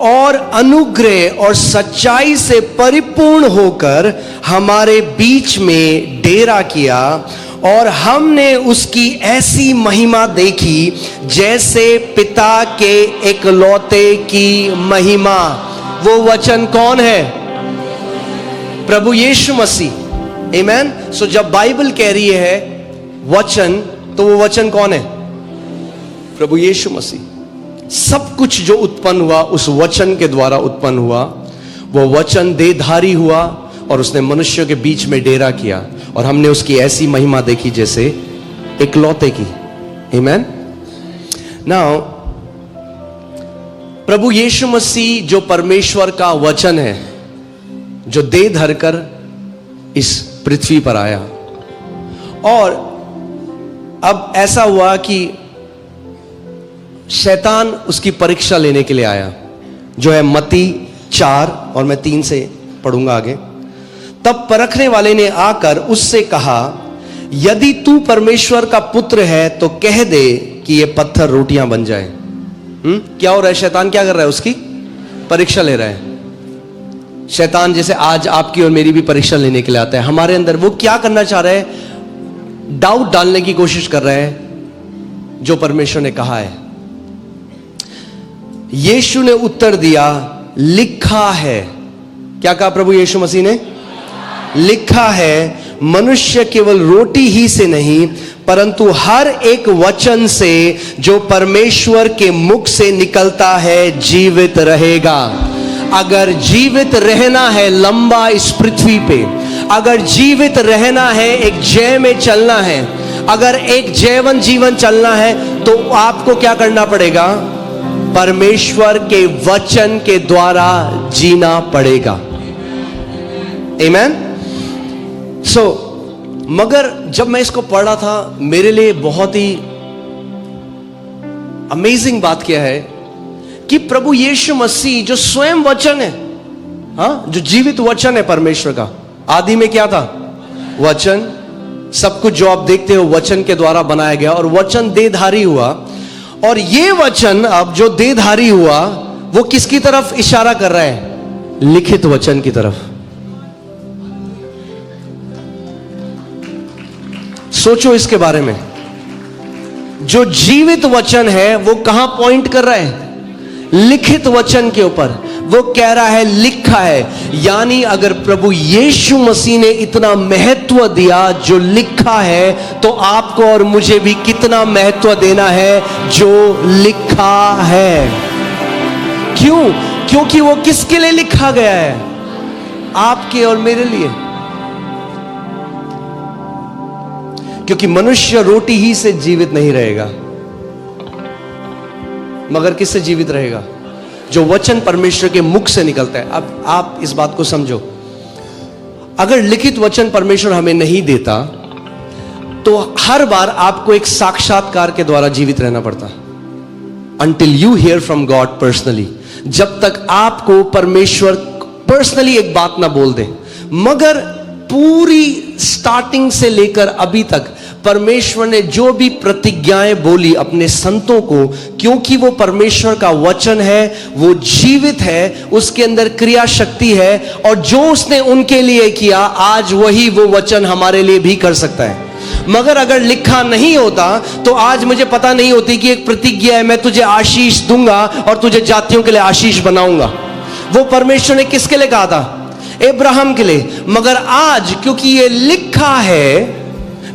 और अनुग्रह और सच्चाई से परिपूर्ण होकर हमारे बीच में डेरा किया, और हमने उसकी ऐसी महिमा देखी जैसे पिता के एकलौते की महिमा। वो वचन कौन है? प्रभु यीशु मसीह। आमेन। सो जब बाइबल कह रही है वचन, तो वो वचन कौन है? प्रभु यीशु मसीह। सब कुछ जो उत्पन्न हुआ उस वचन के द्वारा उत्पन्न हुआ। वो वचन देहधारी हुआ और उसने मनुष्यों के बीच में डेरा किया, और हमने उसकी ऐसी महिमा देखी जैसे इकलौते की। आमेन। नाउ प्रभु यीशु मसीह जो परमेश्वर का वचन है, जो देह धरकर इस पृथ्वी पर आया, और अब ऐसा हुआ कि शैतान उसकी परीक्षा लेने के लिए आया, जो है मत्ती 4 और मैं 3 से पढ़ूंगा आगे। तब परखने वाले ने आकर उससे कहा, यदि तू परमेश्वर का पुत्र है तो कह दे कि ये पत्थर रोटियां बन जाए। क्या हो रहा है? शैतान क्या कर रहा है? उसकी परीक्षा ले रहा है। शैतान जैसे आज आपकी और मेरी भी परीक्षा लेने के लिए आता है हमारे अंदर। वो क्या करना चाह रहा है? डाउट डालने की कोशिश कर रहा है जो परमेश्वर ने कहा है। यीशु ने उत्तर दिया, लिखा है। क्या कहा प्रभु यीशु मसीह ने? लिखा है, मनुष्य केवल रोटी ही से नहीं परंतु हर एक वचन से जो परमेश्वर के मुख से निकलता है जीवित रहेगा। अगर जीवित रहना है लंबा इस पृथ्वी पे, अगर जीवित रहना है, एक जय में चलना है, अगर एक जैवन जीवन चलना है, तो आपको क्या करना पड़ेगा? परमेश्वर के वचन के द्वारा जीना पड़ेगा। आमेन। सो मगर जब मैं इसको पढ़ रहा था, मेरे लिए बहुत ही अमेजिंग बात क्या है कि प्रभु यीशु मसीह जो स्वयं वचन है, जो जीवित वचन है परमेश्वर का। आदि में क्या था? वचन। सब कुछ जो आप देखते हो वचन के द्वारा बनाया गया, और वचन देहधारी हुआ। और ये वचन अब जो देहधारी हुआ वो किसकी तरफ इशारा कर रहा है? लिखित वचन की तरफ। सोचो इसके बारे में। जो जीवित वचन है वो कहां पॉइंट कर रहा है? लिखित वचन के ऊपर। वो कह रहा है लिखा है। यानी अगर प्रभु यीशु मसीह ने इतना महत्व दिया जो लिखा है, तो आपको और मुझे भी कितना महत्व देना है जो लिखा है। क्यों? क्योंकि वो किसके लिए लिखा गया है? आपके और मेरे लिए। क्योंकि मनुष्य रोटी ही से जीवित नहीं रहेगा, मगर किससे जीवित रहेगा? जो वचन परमेश्वर के मुख से निकलता है। अब आप इस बात को समझो, अगर लिखित वचन परमेश्वर हमें नहीं देता तो हर बार आपको एक साक्षात्कार के द्वारा जीवित रहना पड़ता। Until you hear from God personally, जब तक आपको परमेश्वर पर्सनली एक बात ना बोल दे। मगर पूरी स्टार्टिंग से लेकर अभी तक परमेश्वर ने जो भी प्रतिज्ञाएं बोली अपने संतों को, क्योंकि वो परमेश्वर का वचन है, वो जीवित है, उसके अंदर क्रिया शक्ति है, और जो उसने उनके लिए किया आज वही वो वचन हमारे लिए भी कर सकता है। मगर अगर लिखा नहीं होता तो आज मुझे पता नहीं होती कि एक प्रतिज्ञा है, मैं तुझे आशीष दूंगा और तुझे जातियों के लिए आशीष बनाऊंगा। वो परमेश्वर ने किसके लिए कहा था? अब्राहम के लिए। मगर आज क्योंकि ये लिखा है,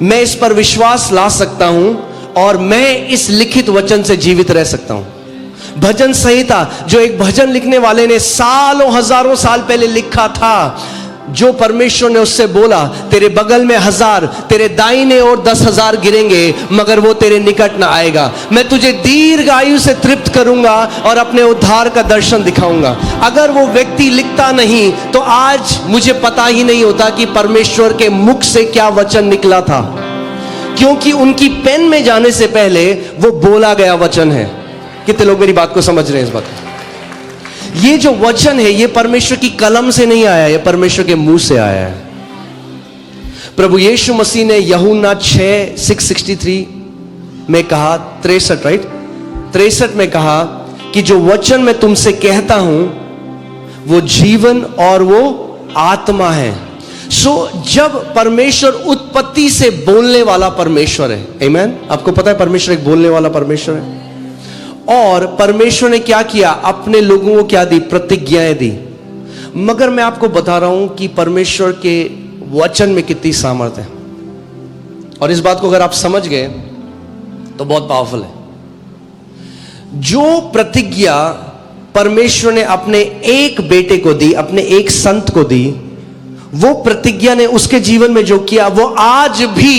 मैं इस पर विश्वास ला सकता हूं और मैं इस लिखित वचन से जीवित रह सकता हूं। भजन संहिता, जो एक भजन लिखने वाले ने सालों हजारों साल पहले लिखा था, जो परमेश्वर ने उससे बोला, तेरे बगल में 1000, तेरे दाहिने ओर 10,000 गिरेंगे मगर वो तेरे निकट ना आएगा। मैं तुझे दीर्घ आयु से तृप्त करूंगा और अपने उद्धार का दर्शन दिखाऊंगा। अगर वो व्यक्ति लिखता नहीं तो आज मुझे पता ही नहीं होता कि परमेश्वर के मुख से क्या वचन निकला था, क्योंकि उनकी पेन में जाने से पहले वो बोला गया वचन है। कितने लोग मेरी बात को समझ रहे हैं? इस बात को, ये जो वचन है ये परमेश्वर की कलम से नहीं आया, ये परमेश्वर के मुंह से आया है। प्रभु यीशु मसीह ने यूहन्ना 6:663 में कहा, 63 राइट, 63 में कहा कि जो वचन मैं तुमसे कहता हूं वो जीवन और वो आत्मा है। सो जब परमेश्वर उत्पत्ति से बोलने वाला परमेश्वर है, आमीन, आपको पता है परमेश्वर एक बोलने वाला परमेश्वर है, और परमेश्वर ने क्या किया, अपने लोगों को क्या दी, प्रतिज्ञाएं दी। मगर मैं आपको बता रहा हूं कि परमेश्वर के वचन में कितनी सामर्थ है, और इस बात को अगर आप समझ गए तो बहुत पावरफुल है। जो प्रतिज्ञा परमेश्वर ने अपने एक बेटे को दी, अपने एक संत को दी, वो प्रतिज्ञा ने उसके जीवन में जो किया वो आज भी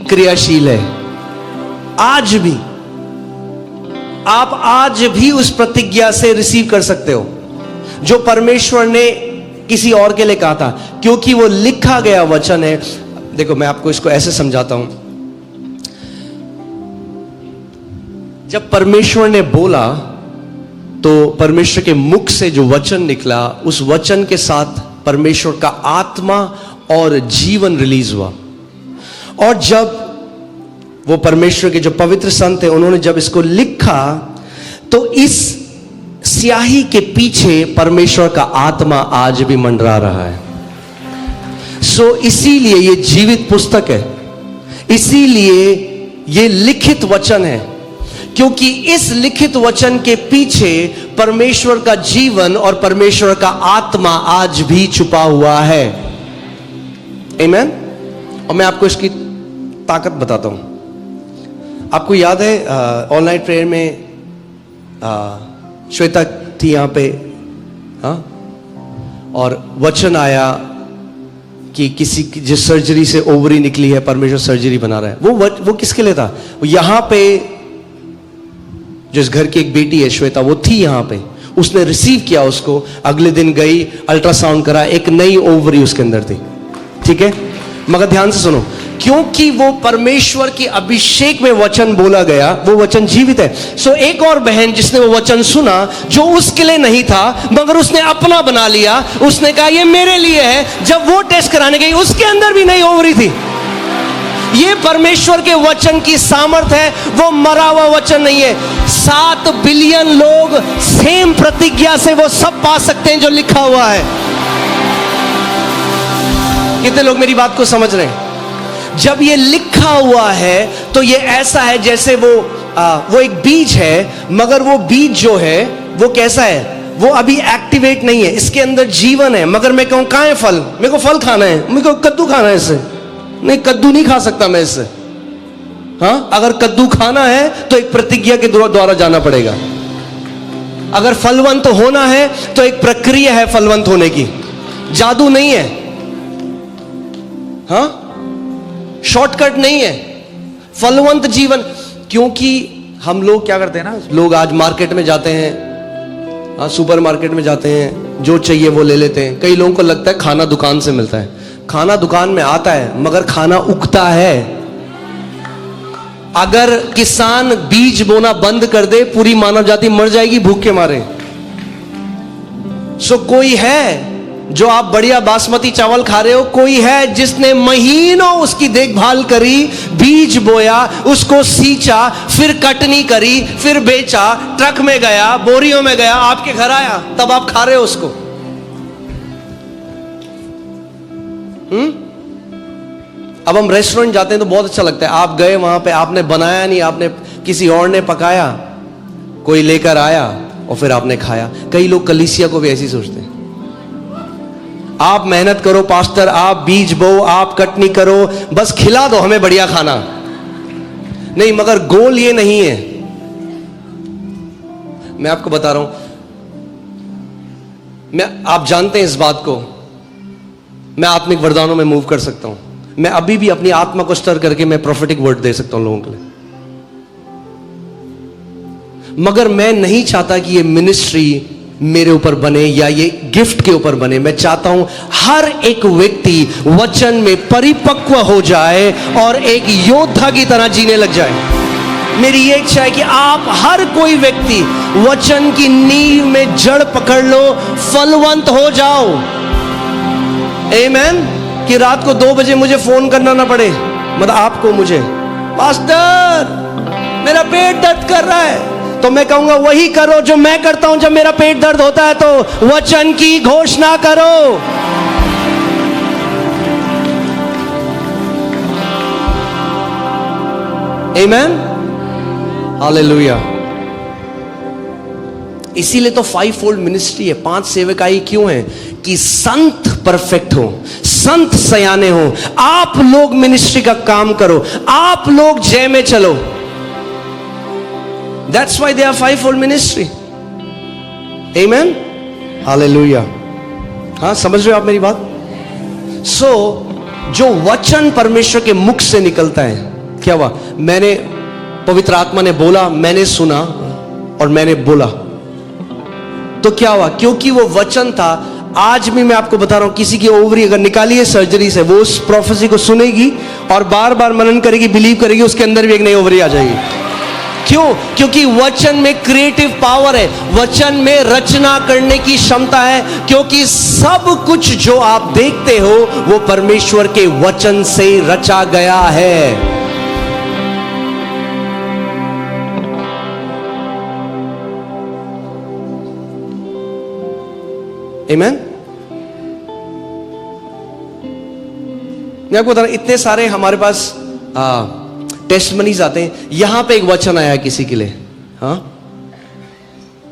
क्रियाशील है। आज भी आप आज भी उस प्रतिज्ञा से रिसीव कर सकते हो जो परमेश्वर ने किसी और के लिए कहा था, क्योंकि वो लिखा गया वचन है। देखो मैं आपको इसको ऐसे समझाता हूं, जब परमेश्वर ने बोला तो परमेश्वर के मुख से जो वचन निकला, उस वचन के साथ परमेश्वर का आत्मा और जीवन रिलीज हुआ। और जब वो परमेश्वर के जो पवित्र संत थे उन्होंने जब इसको लिखा तो इस स्याही के पीछे परमेश्वर का आत्मा आज भी मंडरा रहा है। सो इसीलिए ये जीवित पुस्तक है, इसीलिए ये लिखित वचन है, क्योंकि इस लिखित वचन के पीछे परमेश्वर का जीवन और परमेश्वर का आत्मा आज भी छुपा हुआ है। आमीन। और मैं आपको इसकी ताकत बताता हूं। आपको याद है ऑल नाइट प्रेयर में श्वेता थी यहां पे, हाँ, और वचन आया कि किसी की जिस सर्जरी से ओवरी निकली है परमेश्वर सर्जरी बना रहा है। वो किसके लिए था? वो यहां पे जिस घर की एक बेटी है श्वेता, वो थी यहां पे, उसने रिसीव किया उसको, अगले दिन गई अल्ट्रासाउंड करा, एक नई ओवरी उसके अंदर थी। ठीक है, मगर ध्यान से सुनो, क्योंकि वो परमेश्वर की अभिषेक में वचन बोला गया, वो वचन जीवित है। सो एक और बहन जिसने वो वचन सुना जो उसके लिए नहीं था मगर उसने अपना बना लिया, उसने कहा ये मेरे लिए है। जब वो टेस्ट कराने गई उसके अंदर भी नई ओवरी थी। ये परमेश्वर के वचन की सामर्थ है, वो मरा हुआ वचन नहीं है। 7 बिलियन लोग सेम प्रतिज्ञा से वो सब पा सकते हैं जो लिखा हुआ है। कितने लोग मेरी बात को समझ रहे हैं? जब ये लिखा हुआ है तो ये ऐसा है जैसे वो एक बीज है, मगर वो बीज जो है वो कैसा है, वो अभी एक्टिवेट नहीं है, इसके अंदर जीवन है। मगर मैं कहूं कहां है फल, मेरे को फल खाना है, मेरे को कद्दू खाना है, इससे नहीं, कद्दू नहीं खा सकता मैं इससे। हाँ, अगर कद्दू खाना है तो एक प्रतिज्ञा के द्वारा जाना पड़ेगा। अगर फलवंत होना है तो एक प्रक्रिया है फलवंत होने की, जादू नहीं है। हाँ, शॉर्टकट नहीं है, फलवंत जीवन। क्योंकि हम लोग क्या करते हैं ना, लोग आज मार्केट में जाते हैं, हाँ, सुपर मार्केट में जाते हैं, जो चाहिए वो ले लेते हैं। कई लोगों को लगता है खाना दुकान से मिलता है। खाना दुकान में आता है मगर खाना उगता है। अगर किसान बीज बोना बंद कर दे पूरी मानव जाति मर जाएगी भूख के मारे। सो कोई है जो आप बढ़िया बासमती चावल खा रहे हो, कोई है जिसने महीनों उसकी देखभाल करी, बीज बोया, उसको सींचा, फिर कटनी करी, फिर बेचा, ट्रक में गया, बोरियों में गया, आपके घर आया, तब आप खा रहे हो उसको। अब हम रेस्टोरेंट जाते हैं तो बहुत अच्छा लगता है, आप गए वहां पे, आपने बनाया नहीं, आपने किसी और ने पकाया, कोई लेकर आया और फिर आपने खाया। कई लोग कलीसिया को भी ऐसी सोचते हैं, आप मेहनत करो पास्टर, आप बीज बो, आप कटनी करो, बस खिला दो हमें बढ़िया खाना। नहीं, मगर गोल ये नहीं है। मैं आपको बता रहा हूं, आप जानते हैं इस बात को, मैं आत्मिक वरदानों में मूव कर सकता हूं। मैं अभी भी अपनी आत्मा को स्टर करके मैं प्रोफेटिक वर्ड दे सकता हूं लोगों के लिए, मगर मैं नहीं चाहता कि ये मिनिस्ट्री मेरे ऊपर बने या ये गिफ्ट के ऊपर बने। मैं चाहता हूं हर एक व्यक्ति वचन में परिपक्व हो जाए और एक योद्धा की तरह जीने लग जाए। मेरी ये इच्छा है कि आप हर कोई व्यक्ति वचन की नींव में जड़ पकड़ लो, फलवंत हो जाओ। आमीन। कि रात को 2 बजे मुझे फोन करना ना पड़े, मतलब आपको, मुझे, पास्टर मेरा पेट दर्द कर रहा है, तो मैं कहूंगा वही करो जो मैं करता हूं जब मेरा पेट दर्द होता है, तो वचन की घोषणा करो। आमेन, हालेलुया। इसीलिए तो 5 फोल्ड मिनिस्ट्री है, 5 सेवकाई क्यों है? कि संत परफेक्ट हो, संत सयाने हो, आप लोग मिनिस्ट्री का काम करो, आप लोग जय में चलो। That's why they are 5 fold ministry. Amen, hallelujah. हाँ, समझ रहे हो आप मेरी बात? जो वचन परमेश्वर के मुख से निकलता है, क्या हुआ? मैंने, पवित्र आत्मा ने बोला, मैंने सुना और मैंने बोला, तो क्या हुआ? क्योंकि वो वचन था। आज भी मैं आपको बता रहा हूं, किसी की ओवरी अगर निकाली है सर्जरी से, वो उस प्रोफेसी को सुनेगी और बार बार मनन करेगी, बिलीव करेगी, उसके अंदर भी एक नई ओवरी आ जाएगी। क्यों? क्योंकि वचन में क्रिएटिव पावर है, वचन में रचना करने की क्षमता है। क्योंकि सब कुछ जो आप देखते हो वो परमेश्वर के वचन से रचा गया है। आमेन। मैं आपको बता रहा हूं, इतने सारे हमारे पास टेस्टमनीज आते हैं। यहां पे एक वचन आया किसी के लिए, हाँ,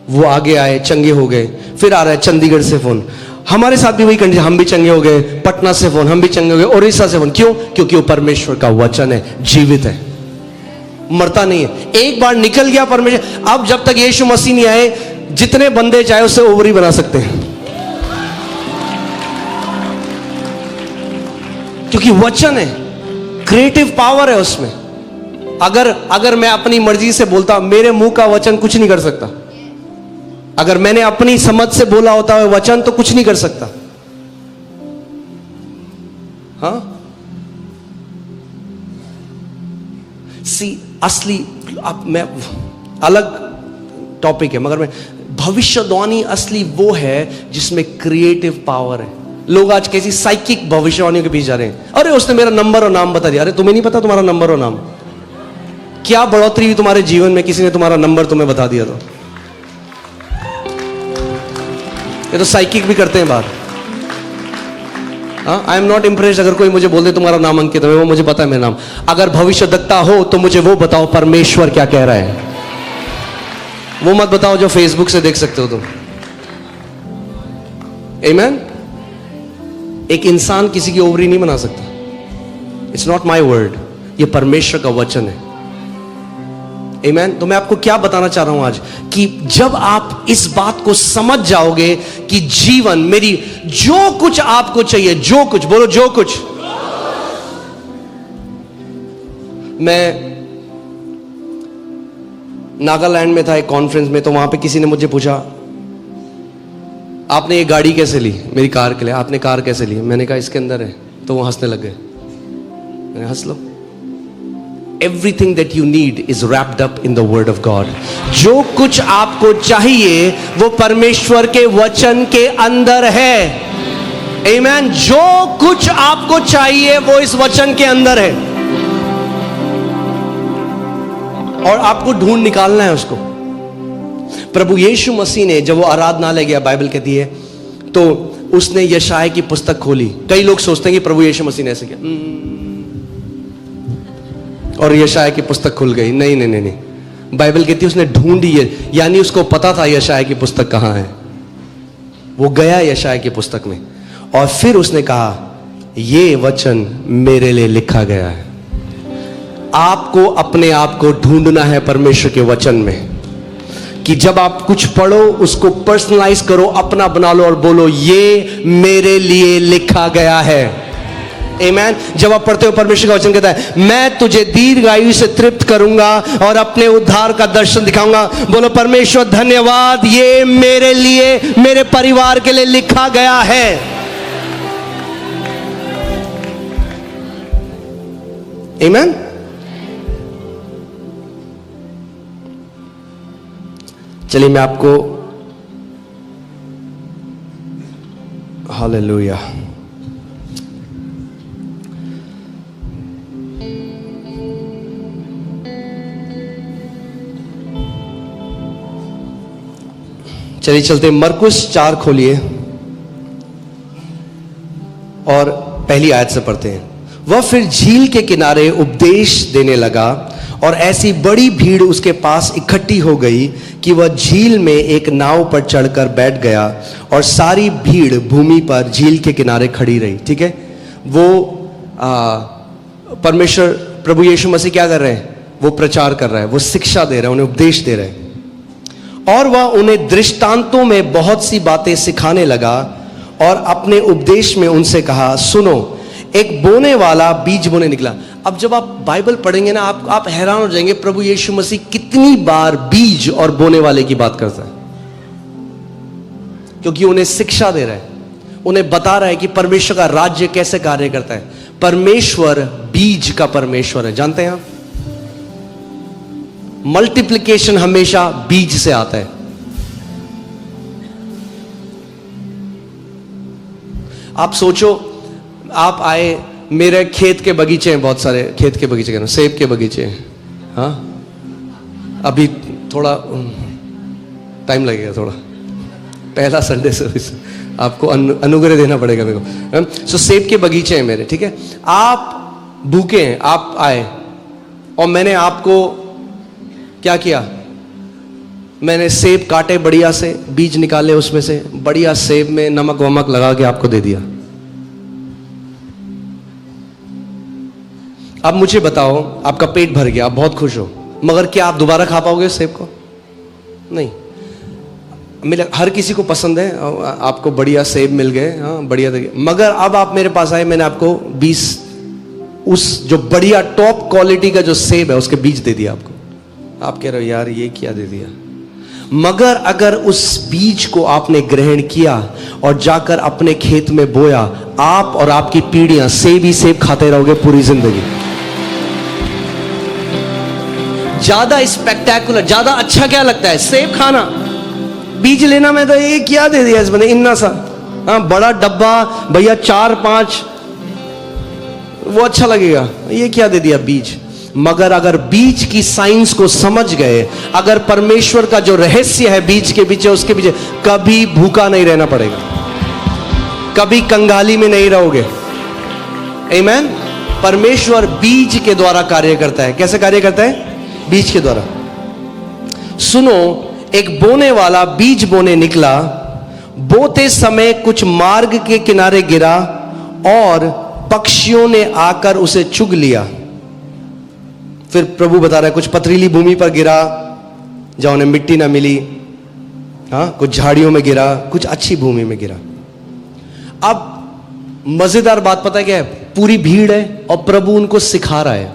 वो आगे आए, चंगे हो गए। फिर आ रहा है चंडीगढ़ से फोन, हमारे साथ भी वही कंडीशन, हम भी चंगे हो गए। पटना से फोन, हम भी चंगे हो गए। उड़ीसा से फोन, क्यों? क्योंकि वो परमेश्वर का वचन है, जीवित है, मरता नहीं है। एक बार निकल गया परमेश्वर। अब जब तक यीशु मसीह नहीं आए, जितने बंदे चाहे उससे ओवरी बना सकते हैं, क्योंकि वचन है, क्रिएटिव पावर है उसमें। अगर मैं अपनी मर्जी से बोलता, मेरे मुंह का वचन कुछ नहीं कर सकता। अगर मैंने अपनी समझ से बोला होता है वचन, तो कुछ नहीं कर सकता। हाँ, असली, अब मैं, अलग टॉपिक है, मगर मैं, भविष्यवाणी असली वो है जिसमें क्रिएटिव पावर है। लोग आज कैसी साइकिक भविष्यवाणियों के पीछे जा रहे हैं। अरे उसने मेरा नंबर और नाम बता दिया। अरे तुम्हें नहीं पता तुम्हारा नंबर और नाम? क्या बढ़ोतरी हुई तुम्हारे जीवन में, किसी ने तुम्हारा नंबर तुम्हें बता दिया तो? ये तो साइकिक भी करते हैं बात। आई एम नॉट इम्प्रेस्ड अगर कोई मुझे बोल दे तुम्हारा नाम अंकित है, वो मुझे पता है मेरा नाम। अगर भविष्यद्वक्ता हो तो मुझे वो बताओ परमेश्वर क्या कह रहा है, वो मत बताओ जो फेसबुक से देख सकते हो तुम। आमेन। एक इंसान किसी की ओवरी नहीं बना सकता। इट्स नॉट माई वर्ड, ये परमेश्वर का वचन है। आमेन। तो मैं आपको क्या बताना चाह रहा हूं आज, कि जब आप इस बात को समझ जाओगे कि जीवन, मेरी जो कुछ आपको चाहिए, जो कुछ, बोलो जो कुछ। मैं नागालैंड में था एक कॉन्फ्रेंस में, तो वहां पे किसी ने मुझे पूछा, आपने ये गाड़ी कैसे ली? मेरी कार के लिए। आपने कार कैसे ली? मैंने कहा इसके अंदर है। तो वो हंसने लग गए। मैंने, हंस लो। Everything that you need is wrapped up in the word of God. जो कुछ आपको चाहिए वो परमेश्वर के वचन के अंदर है। Amen. जो कुछ आपको चाहिए वो इस वचन के अंदर है, और आपको ढूंढ निकालना है उसको। प्रभु यीशु मसीह ने जब वो आराधनालय गया, बाइबल कहती है, तो उसने यशाया की पुस्तक खोली। कई लोग सोचते हैं कि प्रभु यीशु मसीह ने ऐसे किया, और यशाया की पुस्तक खुल गई। नहीं नहीं नहीं नहीं, बाइबल कहती है उसने ढूंढी है, यानी उसको पता था यशाया की पुस्तक कहां है। वो गया यशाया की पुस्तक में, और फिर उसने कहा, ये वचन मेरे लिए लिखा गया है। आपको अपने आप को ढूंढना है परमेश्वर के वचन में, कि जब आप कुछ पढ़ो उसको पर्सनलाइज करो, अपना बना लो और बोलो, ये मेरे लिए लिखा गया है। आमेन। जब आप पढ़ते हो, परमेश्वर का वचन कहता है, मैं तुझे दीर्घायु से तृप्त करूंगा और अपने उद्धार का दर्शन दिखाऊंगा। बोलो, परमेश्वर धन्यवाद, ये मेरे लिए, मेरे परिवार के लिए लिखा गया है। आमेन। चलिए मैं आपको, हालेलुया, चलिए चलते हैं, मरकुस 4 खोलिए और पहली आयत से पढ़ते हैं। वह फिर झील के किनारे उपदेश देने लगा और ऐसी बड़ी भीड़ उसके पास इकट्ठी हो गई कि वह झील में एक नाव पर चढ़कर बैठ गया और सारी भीड़ भूमि पर झील के किनारे खड़ी रही। ठीक है, वो परमेश्वर प्रभु यीशु मसीह क्या कर रहे हैं? वो प्रचार कर रहा है, वो शिक्षा दे रहा है, उन्हें उपदेश दे रहे हैं। और वह उन्हें दृष्टांतों में बहुत सी बातें सिखाने लगा और अपने उपदेश में उनसे कहा, सुनो, एक बोने वाला बीज बोने निकला। अब जब आप बाइबल पढ़ेंगे ना, आप हैरान हो जाएंगे प्रभु यीशु मसीह कितनी बार बीज और बोने वाले की बात करता है, क्योंकि उन्हें शिक्षा दे रहा है, उन्हें बता रहा है कि परमेश्वर का राज्य कैसे कार्य करता है। परमेश्वर बीज का परमेश्वर है, जानते हैं आप? मल्टीप्लिकेशन हमेशा बीज से आता है। आप सोचो, आप आए, मेरे खेत के बगीचे हैं, बहुत सारे खेत के बगीचे, कहना सेब के बगीचे हैं। हाँ, अभी थोड़ा टाइम लगेगा, थोड़ा पहला संडे सर्विस, आपको अनुग्रह देना पड़ेगा मेरे को। सो सेब के बगीचे हैं मेरे, ठीक है। आप भूखे हैं, आप आए और मैंने आपको क्या किया? मैंने सेब काटे बढ़िया से, बीज निकाले उसमें से, बढ़िया सेब में नमक वमक लगा के आपको दे दिया। अब मुझे बताओ, आपका पेट भर गया, आप बहुत खुश हो, मगर क्या आप दोबारा खा पाओगे सेब को? नहीं। मेरे हर किसी को पसंद है, आपको बढ़िया सेब मिल गए, हाँ बढ़िया, मगर अब आप मेरे पास आए, मैंने आपको 20 उस जो बढ़िया टॉप क्वालिटी का जो सेब है उसके बीज दे दिया आपको। आप कह रहे हो यार ये क्या दे दिया? मगर अगर उस बीज को आपने ग्रहण किया और जाकर अपने खेत में बोया, आप और आपकी पीढ़ियां सेब ही सेब खाते रहोगे पूरी जिंदगी। ज्यादा स्पेक्टेकुलर, ज्यादा अच्छा क्या लगता है? सेब खाना। बीज लेना में तो ये क्या दे दिया इस बंदे, इन्ना सा, हाँ बड़ा डब्बा भैया 4-5, वो अच्छा लगेगा, ये क्या दे दिया बीज। मगर अगर बीज की साइंस को समझ गए, अगर परमेश्वर का जो रहस्य है बीज के पीछे, उसके पीछे, कभी भूखा नहीं रहना पड़ेगा, कभी कंगाली में नहीं रहोगे। आमीन। परमेश्वर बीज के द्वारा कार्य करता है। कैसे कार्य करता है? बीज के द्वारा। सुनो, एक बोने वाला बीज बोने निकला, बोते समय कुछ मार्ग के किनारे गिरा और पक्षियों ने आकर उसे चुग लिया। फिर प्रभु बता रहा है, कुछ पथरीली भूमि पर गिरा जहां उन्हें मिट्टी ना मिली, हाँ कुछ झाड़ियों में गिरा, कुछ अच्छी भूमि में गिरा। अब मजेदार बात पता है क्या है? पूरी भीड़ है और प्रभु उनको सिखा रहा है।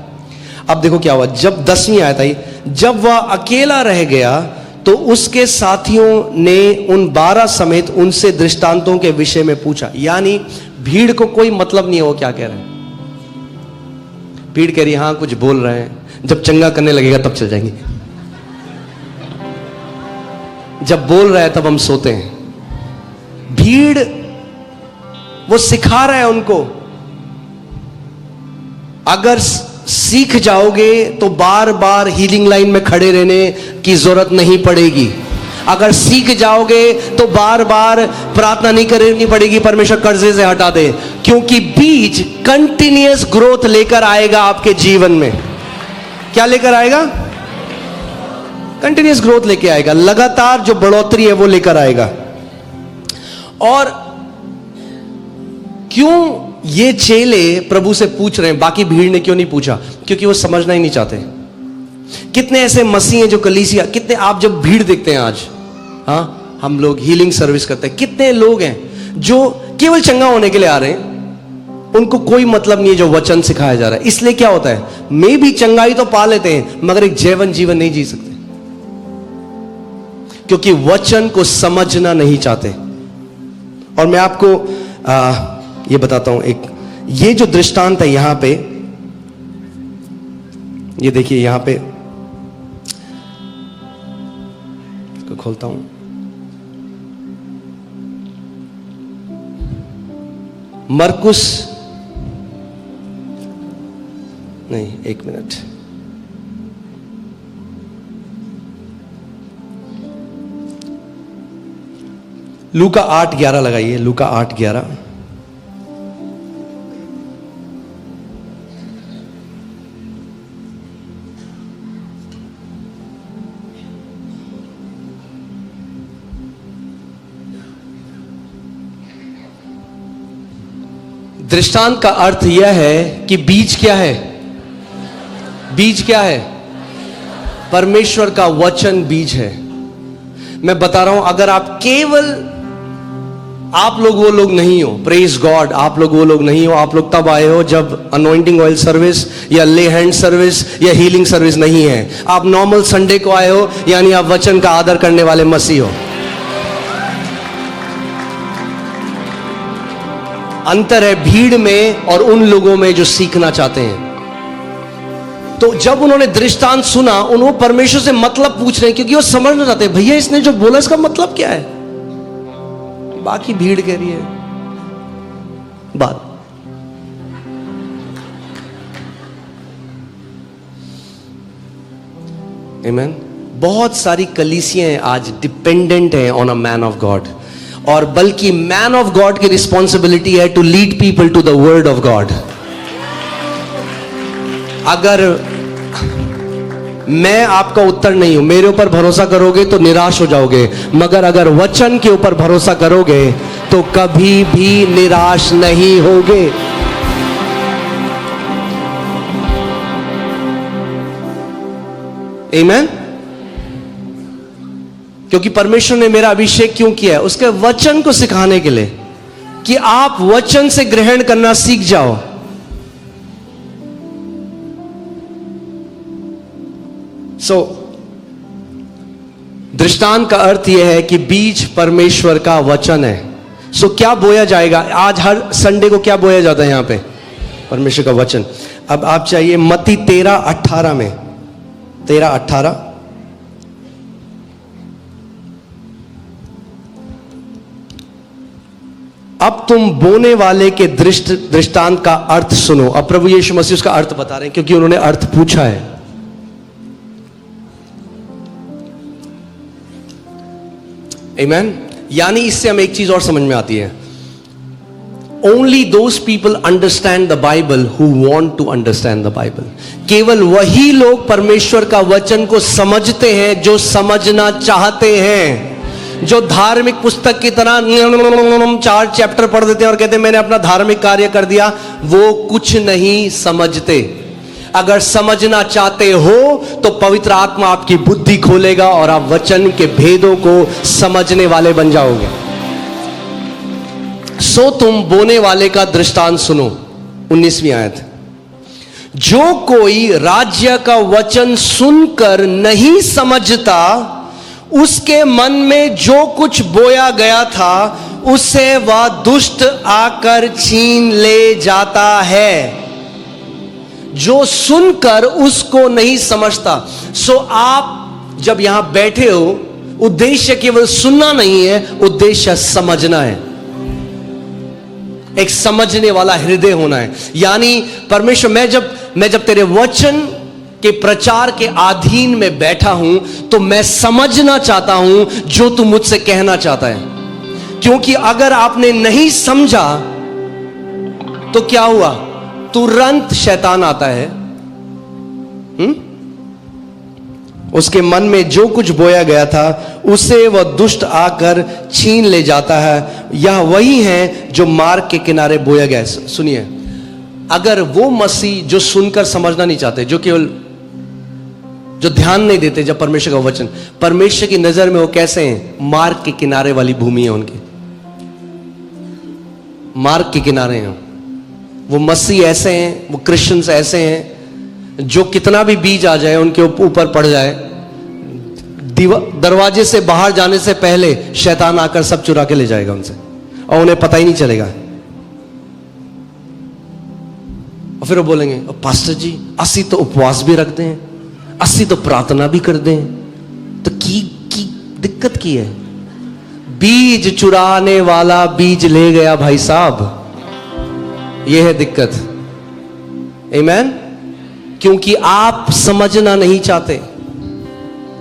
अब देखो क्या हुआ, जब 10वीं आयत आई, जब वह अकेला रह गया तो उसके साथियों ने उन 12 समेत उनसे दृष्टांतों के विषय में पूछा। यानी भीड़ को कोई मतलब नहीं है वो क्या कह रहे हैं। भीड़ कह रही हाँ कुछ बोल रहे हैं, जब चंगा करने लगेगा तब चल जाएंगे, जब बोल रहा है तब हम सोते हैं। भीड़ वो सिखा रहा है उनको, अगर सीख जाओगे तो बार बार हीलिंग लाइन में खड़े रहने की जरूरत नहीं पड़ेगी। अगर सीख जाओगे तो बार बार प्रार्थना नहीं करनी पड़ेगी परमेश्वर कर्जे से हटा दे, क्योंकि बीज कंटिन्यूअस ग्रोथ लेकर आएगा आपके जीवन में। क्या लेकर आएगा? कंटिन्यूअस ग्रोथ लेके आएगा, लगातार जो बढ़ोतरी है वो लेकर आएगा। और क्यों ये चेले प्रभु से पूछ रहे हैं, बाकी भीड़ ने क्यों नहीं पूछा? क्योंकि वो समझना ही नहीं चाहते। कितने ऐसे मसीह हैं जो कलीसिया, कितने आप जब भीड़ देखते हैं आज, हाँ हम लोग हीलिंग सर्विस करते हैं, कितने लोग हैं जो केवल चंगा होने के लिए आ रहे हैं, उनको कोई मतलब नहीं है जो वचन सिखाया जा रहा है। इसलिए क्या होता है, मे भी चंगाई तो पा लेते हैं मगर एक जैवन जीवन नहीं जी सकते, क्योंकि वचन को समझना नहीं चाहते। और मैं आपको ये बताता हूं, एक ये जो दृष्टांत है यहां पे, ये देखिए यहां पे खोलता हूं, मरकुस नहीं, एक मिनट, लूका 8:11 लगाइए, लूका 8:11। दृष्टांत का अर्थ यह है कि बीज क्या है? बीज क्या है? परमेश्वर का वचन बीज है। मैं बता रहा हूं, अगर आप केवल, आप लोग वो लोग नहीं हो, प्रेज गॉड, आप लोग वो लोग नहीं हो। आप लोग तब आए हो जब अनॉइंटिंग ऑयल सर्विस या ले हैंड सर्विस या हीलिंग सर्विस नहीं है। आप नॉर्मल संडे को आए हो, यानी आप वचन का आदर करने वाले मसीह हो। अंतर है भीड़ में और उन लोगों में जो सीखना चाहते हैं। तो जब उन्होंने दृष्टांत सुना, उन्होंने परमेश्वर से मतलब पूछ रहे हैं, क्योंकि वो समझना चाहते हैं, भैया इसने जो बोला इसका मतलब क्या है। बाकी भीड़ कह रही है बात। आमीन। बहुत सारी कलीसियां आज डिपेंडेंट हैं on a man of God, और बल्कि मैन ऑफ गॉड की रिस्पॉन्सिबिलिटी है to lead people to the word of God. अगर मैं आपका उत्तर नहीं हूं, मेरे ऊपर भरोसा करोगे तो निराश हो जाओगे, मगर अगर वचन के ऊपर भरोसा करोगे तो कभी भी निराश नहीं होगे। आमीन। क्योंकि परमेश्वर ने मेरा अभिषेक क्यों किया है? उसके वचन को सिखाने के लिए, कि आप वचन से ग्रहण करना सीख जाओ। दृष्टांत का अर्थ यह है कि बीज परमेश्वर का वचन है। क्या बोया जाएगा? आज हर संडे को क्या बोया जाता है यहां पे? परमेश्वर का वचन। अब आप चाहिए मत्ती 13:18 में, 13:18। अब तुम बोने वाले के दृष्टांत का अर्थ सुनो। अब प्रभु यीशु मसीह उसका अर्थ बता रहे हैं, क्योंकि उन्होंने अर्थ पूछा है। आमीन। यानी इससे हमें एक चीज और समझ में आती है, only those people understand the Bible who want to understand the Bible. केवल वही लोग परमेश्वर का वचन को समझते हैं जो समझना चाहते हैं। जो धार्मिक पुस्तक की तरह 4 चैप्टर पढ़ देते हैं और कहते हैं मैंने अपना धार्मिक कार्य कर दिया, वो कुछ नहीं समझते। अगर समझना चाहते हो तो पवित्र आत्मा आपकी बुद्धि खोलेगा और आप वचन के भेदों को समझने वाले बन जाओगे। तुम बोने वाले का दृष्टांत सुनो। 19वीं आयत। जो कोई राज्य का वचन सुनकर नहीं समझता, उसके मन में जो कुछ बोया गया था उससे वह दुष्ट आकर छीन ले जाता है। जो सुनकर उसको नहीं समझता। आप जब यहां बैठे हो, उद्देश्य केवल सुनना नहीं है, उद्देश्य समझना है। एक समझने वाला हृदय होना है। यानी परमेश्वर, मैं जब तेरे वचन के प्रचार के अधीन में बैठा हूं तो मैं समझना चाहता हूं जो तू मुझसे कहना चाहता है। क्योंकि अगर आपने नहीं समझा तो क्या हुआ? तुरंत शैतान आता है। उसके मन में जो कुछ बोया गया था उसे वह दुष्ट आकर छीन ले जाता है। यह वही है जो मार्ग के किनारे बोया गया। सुनिए, अगर वो मसीह जो सुनकर समझना नहीं चाहते, जो केवल जो ध्यान नहीं देते जब परमेश्वर का वचन, परमेश्वर की नजर में वो कैसे हैं? मार्ग के किनारे वाली भूमि है उनकी। मार्ग के किनारे हैं वो। मसीह ऐसे हैं, वो क्रिश्चियंस ऐसे हैं जो कितना भी बीज आ जाए उनके ऊपर पड़ जाए, दरवाजे से बाहर जाने से पहले शैतान आकर सब चुरा के ले जाएगा उनसे, और उन्हें पता ही नहीं चलेगा। और फिर वो बोलेंगे, पास्टर जी असी तो उपवास भी रखते हैं, असी तो प्रार्थना भी करते हैं, तो की दिक्कत की है? बीज चुराने वाला बीज ले गया भाई साहब, यह है दिक्कत। आमीन। क्योंकि आप समझना नहीं चाहते,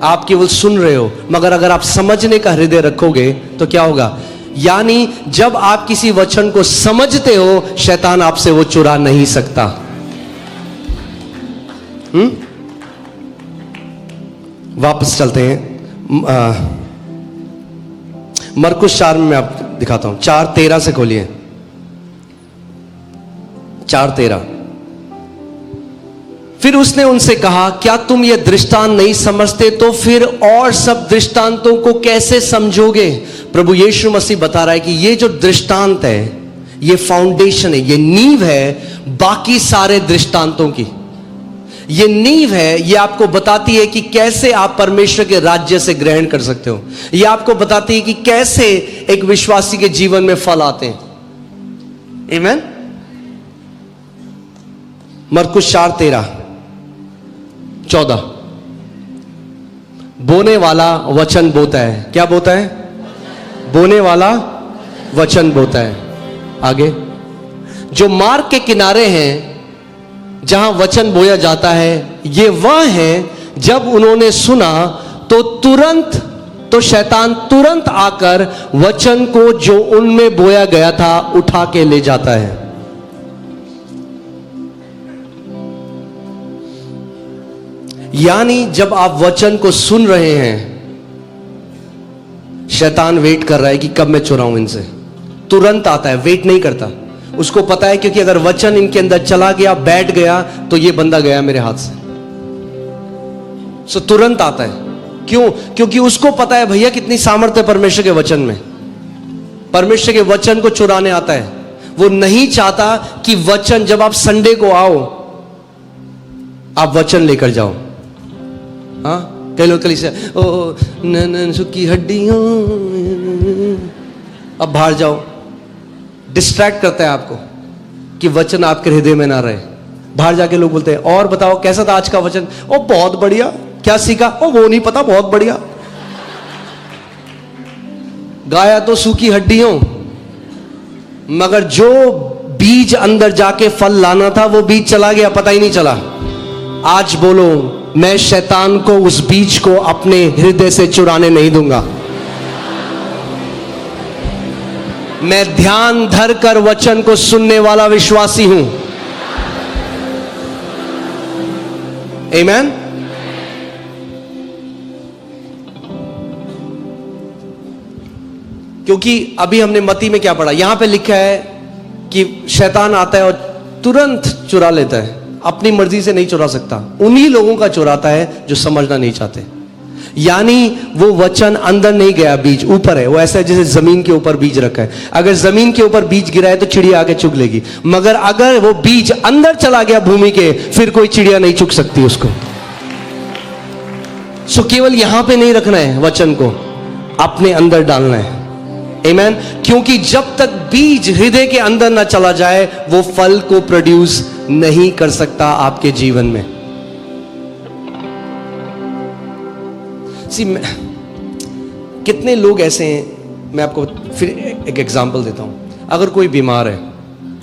आप केवल सुन रहे हो। मगर अगर आप समझने का हृदय रखोगे तो क्या होगा? यानी जब आप किसी वचन को समझते हो, शैतान आपसे वो चुरा नहीं सकता। वापस चलते हैं मरकुस 4 में मैं आपको दिखाता हूं। 4:13 से खोलिए। 4:13। फिर उसने उनसे कहा, क्या तुम ये दृष्टांत नहीं समझते? तो फिर और सब दृष्टांतों को कैसे समझोगे? प्रभु यीशु मसीह बता रहा है कि ये जो दृष्टांत है, ये फाउंडेशन है, ये नींव है बाकी सारे दृष्टांतों की। ये नींव है, ये आपको बताती है कि कैसे आप परमेश्वर के राज्य से ग्रहण कर सकते हो। ये आपको बताती है कि कैसे एक विश्वासी के जीवन में फल आते हैं। आमीन। मरकुस 4:13-14। बोने वाला वचन बोता है। क्या बोता है? बोने वाला वचन बोता है। आगे, जो मार्ग के किनारे हैं जहां वचन बोया जाता है, ये वह है जब उन्होंने सुना तो शैतान तुरंत आकर वचन को जो उनमें बोया गया था उठा के ले जाता है। यानी जब आप वचन को सुन रहे हैं, शैतान वेट कर रहा है कि कब मैं चुराऊं इनसे। तुरंत आता है, वेट नहीं करता। उसको पता है क्योंकि अगर वचन इनके अंदर चला गया, बैठ गया, तो ये बंदा गया मेरे हाथ से। सो तुरंत आता है। क्यों? क्योंकि उसको पता है भैया कितनी सामर्थ्य परमेश्वर के वचन में। परमेश्वर के वचन को चुराने आता है। वो नहीं चाहता कि वचन, जब आप संडे को आओ, आप वचन लेकर जाओ। हाँ, कई लोग कल से सुखी हड्डियों, अब बाहर जाओ। डिस्ट्रैक्ट करता है आपको कि वचन आपके हृदय में ना रहे। बाहर जाके लोग बोलते हैं, और बताओ कैसा था आज का वचन? ओ बहुत बढ़िया। क्या सीखा? ओ वो नहीं पता, बहुत बढ़िया। गाया तो सूखी हड्डियों, मगर जो बीज अंदर जाके फल लाना था, वो बीज चला गया, पता ही नहीं चला। आज बोलो, मैं शैतान को उस बीज को अपने हृदय से चुराने नहीं दूंगा। मैं ध्यान धर कर वचन को सुनने वाला विश्वासी हूं। आमीन। क्योंकि अभी हमने मत्ती में क्या पढ़ा, यहां पे लिखा है कि शैतान आता है और तुरंत चुरा लेता है। अपनी मर्जी से नहीं चुरा सकता, उन्हीं लोगों का चुराता है जो समझना नहीं चाहते। यानी वो वचन अंदर नहीं गया, बीज ऊपर है। वो ऐसा है जैसे जमीन के ऊपर बीज रखा है। अगर जमीन के ऊपर बीज गिरा है तो चिड़िया आके चुग लेगी, मगर अगर वो बीज अंदर चला गया भूमि के, फिर कोई चिड़िया नहीं चुग सकती उसको। सो केवल यहां पे नहीं रखना है, वचन को अपने अंदर डालना है। आमीन। क्योंकि जब तक बीज हृदय के अंदर ना चला जाए, वो फल को प्रोड्यूस नहीं कर सकता आपके जीवन में। कितने लोग ऐसे हैं, मैं आपको फिर एक एग्जांपल देता हूं। अगर कोई बीमार है,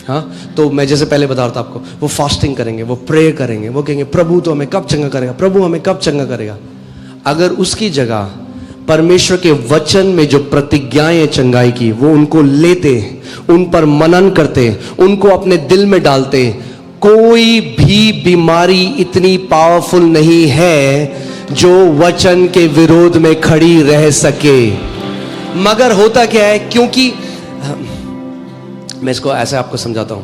हाँ, तो मैं जैसे पहले बता रहा था आपको, वो फास्टिंग करेंगे, वो प्रे करेंगे, वो कहेंगे प्रभु तो हमें कब चंगा करेगा, प्रभु हमें कब चंगा करेगा। अगर उसकी जगह परमेश्वर के वचन में जो प्रतिज्ञाएं चंगाई की, वो उनको लेते, उन पर मनन करते, उनको अपने दिल में डालते, कोई भी बीमारी इतनी पावरफुल नहीं है जो वचन के विरोध में खड़ी रह सके। मगर होता क्या है, क्योंकि मैं इसको ऐसे आपको समझाता हूं।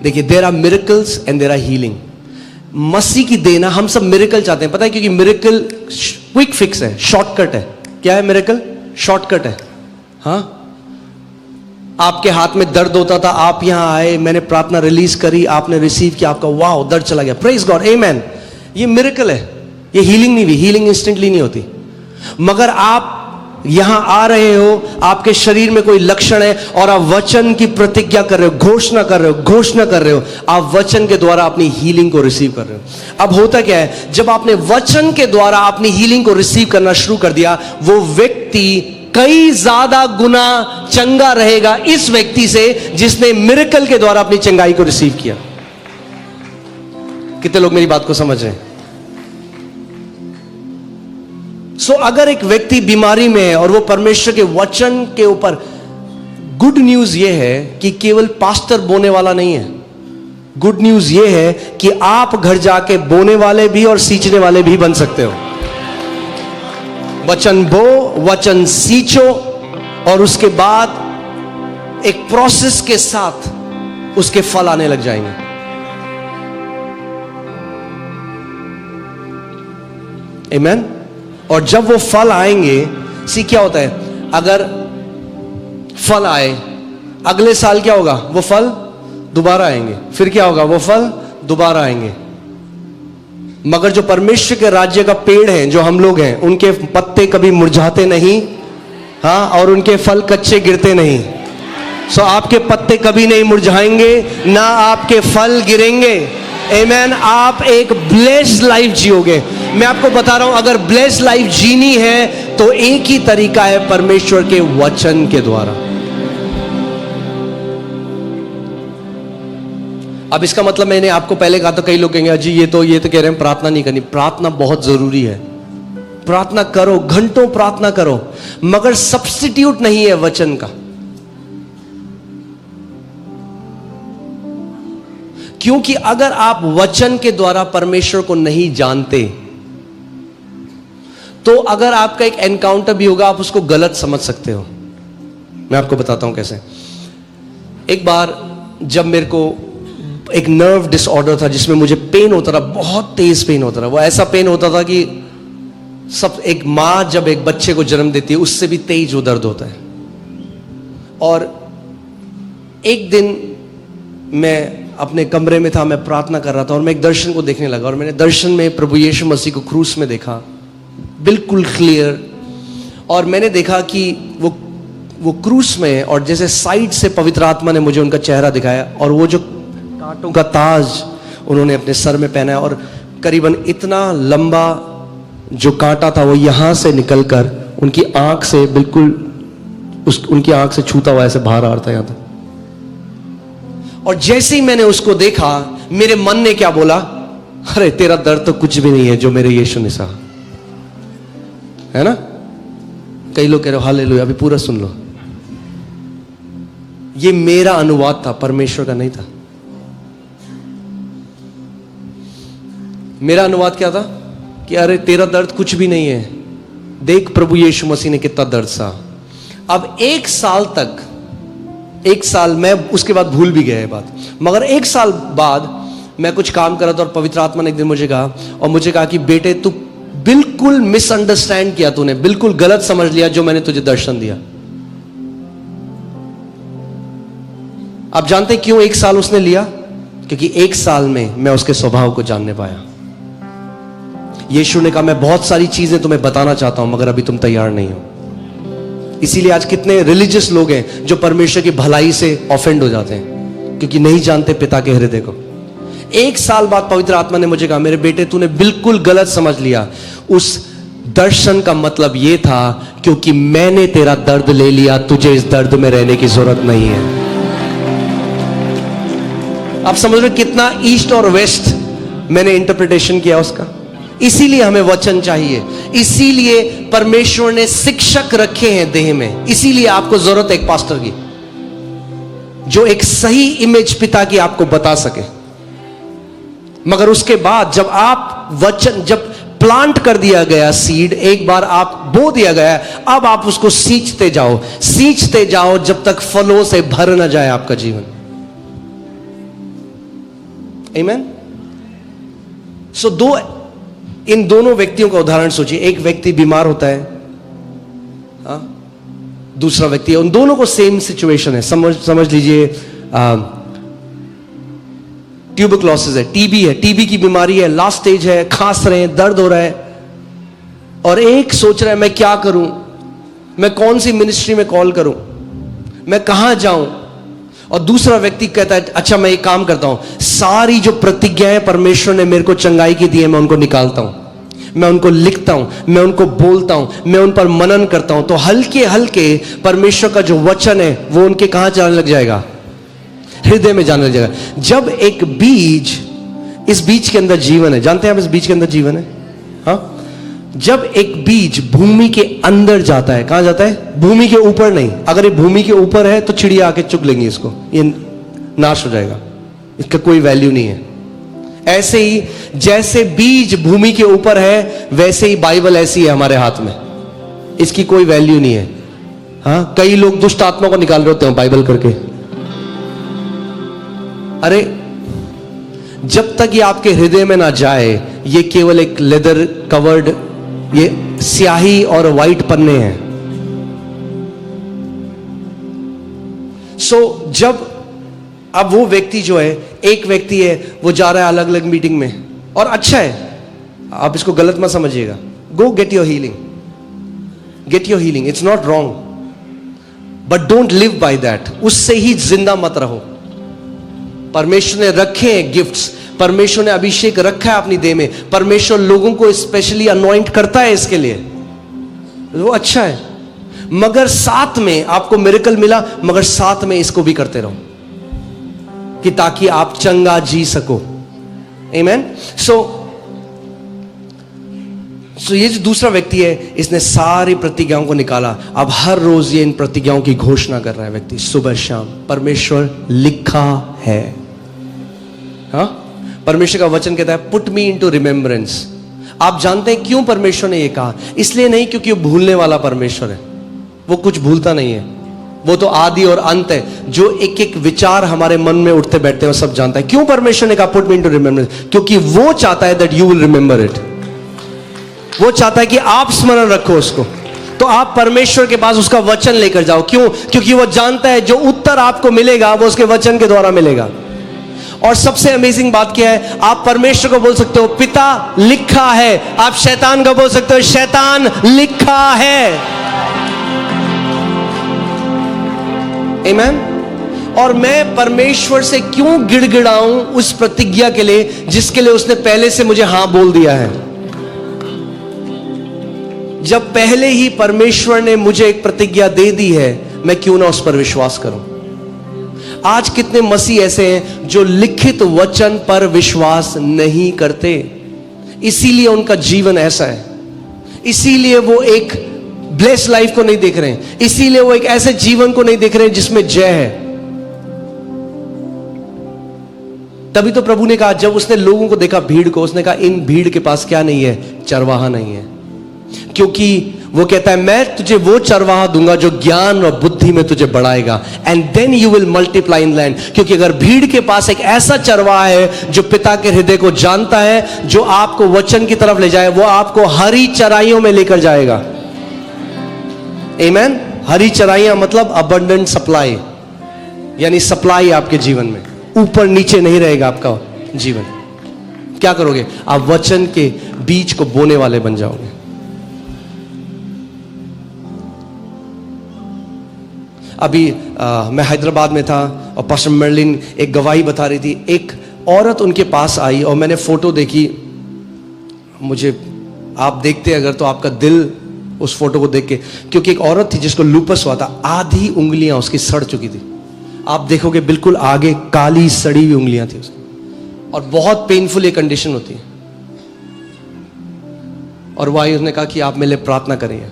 देखिए, there are miracles and there are healing. मसीह की देना, हम सब मिरेकल चाहते हैं, पता है, क्योंकि मिरेकल क्विक फिक्स है, शॉर्टकट है। क्या है मिरेकल? शॉर्टकट है। हाँ, आपके हाथ में दर्द होता था, आप यहां आए, मैंने प्रार्थना रिलीज करी, आपने रिसीव किया, आपका वाह दर्द चला गया, प्रेज गॉड, आमेन। ये मिरेकल है। ये हीलिंग नहीं हुई, हीलिंग इंस्टेंटली नहीं होती। मगर आप यहां आ रहे हो, आपके शरीर में कोई लक्षण है और आप वचन की प्रतिज्ञा कर रहे हो, घोषणा कर रहे हो, घोषणा कर रहे हो, आप वचन के द्वारा अपनी हीलिंग को रिसीव कर रहे हो। अब होता क्या है, जब आपने वचन के द्वारा अपनी हीलिंग को रिसीव करना शुरू कर दिया, वो व्यक्ति कई ज्यादा गुना चंगा रहेगा इस व्यक्ति से जिसने मिरेकल के द्वारा अपनी चंगाई को रिसीव किया। कितने लोग मेरी बात को समझ रहे हैं? अगर एक व्यक्ति बीमारी में है और वो परमेश्वर के वचन के ऊपर गुड न्यूज यह है कि केवल पास्टर बोने वाला नहीं है। गुड न्यूज यह है कि आप घर जाके बोने वाले भी और सींचने वाले भी बन सकते हो। वचन बो, वचन सींचो, और उसके बाद एक प्रोसेस के साथ उसके फल आने लग जाएंगे। आमीन। और जब वो फल आएंगे, क्या होता है, अगर फल आए, अगले साल क्या होगा, वो फल दोबारा आएंगे, फिर क्या होगा, वो फल दोबारा आएंगे। मगर जो परमेश्वर के राज्य का पेड़ है, जो हम लोग हैं, उनके पत्ते कभी मुरझाते नहीं, हाँ, और उनके फल कच्चे गिरते नहीं। सो आपके पत्ते कभी नहीं मुरझाएंगे, ना आपके फल गिरेंगे। आमीन। आप एक ब्लेस्ड लाइफ जियोगे। मैं आपको बता रहा हूं, अगर ब्लेस्ड लाइफ जीनी है तो एक ही तरीका है, परमेश्वर के वचन के द्वारा। अब इसका मतलब मैंने आपको पहले कहा था, कई लोग कहेंगे जी ये तो कह रहे हैं प्रार्थना नहीं करनी। प्रार्थना बहुत जरूरी है, प्रार्थना करो, घंटों प्रार्थना करो, मगर सब्स्टिट्यूट नहीं है वचन का। क्योंकि अगर आप वचन के द्वारा परमेश्वर को नहीं जानते, तो अगर आपका एक एनकाउंटर भी होगा, आप उसको गलत समझ सकते हो। मैं आपको बताता हूं कैसे। एक बार जब मेरे को एक नर्व डिसऑर्डर था, जिसमें मुझे पेन होता था, बहुत तेज पेन होता था। वो ऐसा पेन होता था कि एक मां जब एक बच्चे को जन्म देती है, उससे भी तेज वो दर्द होता है। और एक दिन मैं अपने कमरे में था, मैं प्रार्थना कर रहा था, और मैं एक दर्शन को देखने लगा, और मैंने दर्शन में प्रभु यीशु मसीह को क्रूस में देखा, बिल्कुल क्लियर। और मैंने देखा कि वो क्रूस में, और जैसे साइड से पवित्र आत्मा ने मुझे उनका चेहरा दिखाया, और वो जो कांटों का ताज उन्होंने अपने सर में पहना है, और करीबन इतना लंबा जो कांटा था वो यहां से निकलकर उनकी आंख से बिल्कुल उनकी आंख से छूता हुआ ऐसे बाहर आ रहा था यहां तक। और जैसे ही मैंने उसको देखा, मेरे मन ने क्या बोला, अरे तेरा दर्द तो कुछ भी नहीं है जो मेरे यीशु ने सहा, है ना। कई लोग कह रहे हो हालेलुया, अभी पूरा सुन लो। ये मेरा अनुवाद था, परमेश्वर का नहीं था। मेरा अनुवाद क्या था कि अरे तेरा दर्द कुछ भी नहीं है, देख प्रभु यीशु मसीह ने कितना दर्द सहा। अब एक साल मैं उसके बाद भूल भी गया ये बात, मगर एक साल बाद मैं कुछ काम कर रहा था, और पवित्र आत्मा ने एक दिन मुझे कहा कि बेटे तू बिल्कुल मिसअंडरस्टैंड किया, तूने बिल्कुल गलत समझ लिया जो मैंने तुझे दर्शन दिया। आप जानते क्यों एक साल उसने लिया? क्योंकि एक साल में मैं उसके स्वभाव को जानने पाया। यीशु ने कहा मैं बहुत सारी चीजें तुम्हें बताना चाहता हूं, मगर अभी तुम तैयार नहीं हो। इसीलिए आज कितने रिलीजियस लोग हैं जो परमेश्वर की भलाई से ऑफेंड हो जाते हैं, क्योंकि नहीं जानते पिता के हृदय को। एक साल बाद पवित्र आत्मा ने मुझे कहा मेरे बेटे तूने बिल्कुल गलत समझ लिया। उस दर्शन का मतलब यह था क्योंकि मैंने तेरा दर्द ले लिया, तुझे इस दर्द में रहने की जरूरत नहीं है। आप समझ रहे कितना ईस्ट और वेस्ट मैंने इंटरप्रिटेशन किया उसका। इसीलिए हमें वचन चाहिए, इसीलिए परमेश्वर ने शिक्षक रखे हैं देह में, इसीलिए आपको जरूरत है एक पास्टर की जो एक सही इमेज पिता की आपको बता सके। मगर उसके बाद जब आप वचन, जब प्लांट कर दिया गया सीड, एक बार आप बो दिया गया, अब आप उसको सींचते जाओ जब तक फलों से भर न जाए आपका जीवन। आमीन। सो इन दोनों व्यक्तियों का उदाहरण सोचिए। एक व्यक्ति बीमार होता है, दूसरा व्यक्ति, उन दोनों को सेम सिचुएशन है। समझ लीजिए ट्यूबरक्लोसिस है, टीबी है, टीबी की बीमारी है, लास्ट स्टेज है, खांस रहे हैं, दर्द हो रहा है, और एक सोच रहा है मैं क्या करूं, मैं कौन सी मिनिस्ट्री में कॉल करूं, मैं कहां जाऊं। और दूसरा व्यक्ति कहता है अच्छा मैं एक काम करता हूं, सारी जो प्रतिज्ञाएं परमेश्वर ने मेरे को चंगाई की दी है मैं उनको निकालता हूं, मैं उनको लिखता हूं, मैं उनको बोलता हूं, मैं उन पर मनन करता हूं। तो हल्के हल्के परमेश्वर का जो वचन है वो उनके कहां जाने लग जाएगा, हृदय में जाने लग जाएगा। जब एक बीज, इस बीज के अंदर जीवन है, जानते हैं आप इस बीज के अंदर जीवन है, हाँ। जब एक बीज भूमि के अंदर जाता है, कहां जाता है? भूमि के ऊपर नहीं। अगर ये भूमि के ऊपर है तो चिड़िया आके चुग लेंगी इसको, ये नाश हो जाएगा, इसका कोई वैल्यू नहीं है। ऐसे ही जैसे बीज भूमि के ऊपर है, वैसे ही बाइबल ऐसी है हमारे हाथ में, इसकी कोई वैल्यू नहीं है। हाँ, कई लोग दुष्ट आत्मा को निकाल रहे होते हैं बाइबल करके। अरे जब तक ये आपके हृदय में ना जाए, ये केवल एक लेदर कवर्ड, ये स्याही और व्हाइट पन्ने हैं। जब अब वो व्यक्ति जो है, एक व्यक्ति है, वो जा रहा है अलग अलग मीटिंग में, और अच्छा है, आप इसको गलत मत समझिएगा। गो get your healing, get your healing, it's not wrong, but don't live by that. उससे ही जिंदा मत रहो। परमेश्वर ने रखे हैं गिफ्ट्स, परमेश्वर ने अभिषेक रखा है अपनी देह में, परमेश्वर लोगों को स्पेशली अनॉइंट करता है इसके लिए, वो अच्छा है। मगर साथ में आपको मिरेकल मिला, मगर साथ में इसको भी करते रहो, कि ताकि आप चंगा जी सको। आमेन। सो ये जो दूसरा व्यक्ति है, इसने सारी प्रतिज्ञाओं को निकाला। अब हर रोज ये इन प्रतिज्ञाओं की घोषणा कर रहा है व्यक्ति, सुबह शाम। परमेश्वर लिखा है, हाँ, परमेश्वर का वचन कहता है पुट मी इनटू रिमेम्बरेंस। आप जानते हैं क्यों परमेश्वर ने ये कहा? इसलिए नहीं क्योंकि वो भूलने वाला परमेश्वर है, वो कुछ भूलता नहीं है, वो तो आदि और अंत है। जो एक एक विचार हमारे मन में उठते बैठते हैं वो सब जानता है। क्यों परमेश्वर ने कहा पुट मी इनटू रिमेम्बरेंस? क्योंकि वो चाहता है that you will remember it. वो चाहता है कि आप स्मरण रखो उसको। तो आप परमेश्वर के पास उसका वचन लेकर जाओ। क्यों? क्योंकि वो जानता है जो उत्तर आपको मिलेगा वो उसके वचन के द्वारा मिलेगा। और सबसे अमेजिंग बात क्या है, आप परमेश्वर को बोल सकते हो पिता लिखा है। आप शैतान को बोल सकते हो शैतान लिखा है। आमेन। और मैं परमेश्वर से क्यों गिड़गिड़ाऊं उस प्रतिज्ञा के लिए जिसके लिए उसने पहले से मुझे हां बोल दिया है? जब पहले ही परमेश्वर ने मुझे एक प्रतिज्ञा दे दी है, मैं क्यों ना उस पर विश्वास करूं? आज कितने मसीह ऐसे हैं जो लिखित वचन पर विश्वास नहीं करते, इसीलिए उनका जीवन ऐसा है, इसीलिए वो एक ब्लेस्ड लाइफ को नहीं देख रहे हैं, इसीलिए वो एक ऐसे जीवन को नहीं देख रहे हैं जिसमें जय है। तभी तो प्रभु ने कहा, जब उसने लोगों को देखा, भीड़ को, उसने कहा इन भीड़ के पास क्या नहीं है? चरवाहा नहीं है। क्योंकि वो कहता है मैं तुझे वो चरवाहा दूंगा जो ज्ञान और बुद्धि में तुझे बढ़ाएगा, and then you will multiply in land. क्योंकि अगर भीड़ के पास एक ऐसा चरवाहा है जो पिता के हृदय को जानता है, जो आपको वचन की तरफ ले जाए, वो आपको हरी चराइयों में लेकर जाएगा। आमेन। हरी चराइयां मतलब अबंडेंट सप्लाई, यानी सप्लाई आपके जीवन में, ऊपर नीचे नहीं रहेगा आपका जीवन। क्या करोगे? आप वचन के बीज को बोने वाले बन जाओगे। अभी मैं हैदराबाद में था और पास्टर मर्लिन एक गवाही बता रही थी। एक औरत उनके पास आई और मैंने फोटो देखी। मुझे, आप देखते अगर तो आपका दिल उस फोटो को देख के, क्योंकि एक औरत थी जिसको लूपस हुआ था, आधी उंगलियां उसकी सड़ चुकी थी। आप देखोगे बिल्कुल आगे काली सड़ी हुई उंगलियां थी उसकी, और बहुत पेनफुल ये कंडीशन होती है। और वही उसने कहा कि आप मेरे लिए प्रार्थना करिए।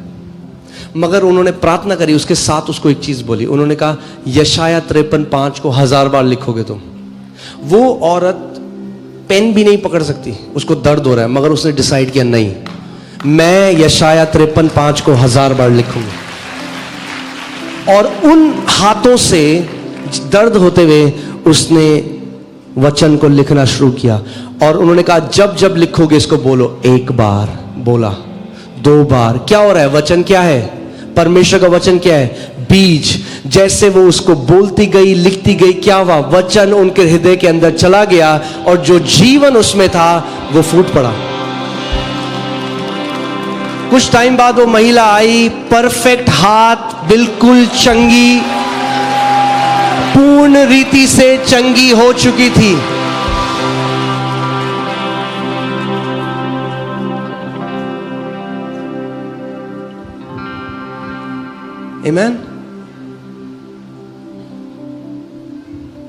मगर उन्होंने प्रार्थना करी, उसके साथ उसको एक चीज बोली। उन्होंने कहा यशाया 53:5 को 1000 बार लिखोगे तुम। वो औरत पेन भी नहीं पकड़ सकती, उसको दर्द हो रहा है, मगर उसने डिसाइड किया नहीं, मैं यशाया 53:5 को 1000 बार लिखूंगी। और उन हाथों से दर्द होते हुए उसने वचन को लिखना शुरू किया। और उन्होंने कहा जब जब लिखोगे इसको बोलो। एक बार बोला, 2 बार। क्या हो रहा है? वचन क्या है? परमेश्वर का वचन क्या है? बीज। जैसे वो उसको बोलती गई, लिखती गई, क्या हुआ? वचन उनके हृदय के अंदर चला गया और जो जीवन उसमें था वो फूट पड़ा। कुछ टाइम बाद वो महिला आई, परफेक्ट हाथ, बिल्कुल चंगी, पूर्ण रीति से चंगी हो चुकी थी। आमेन।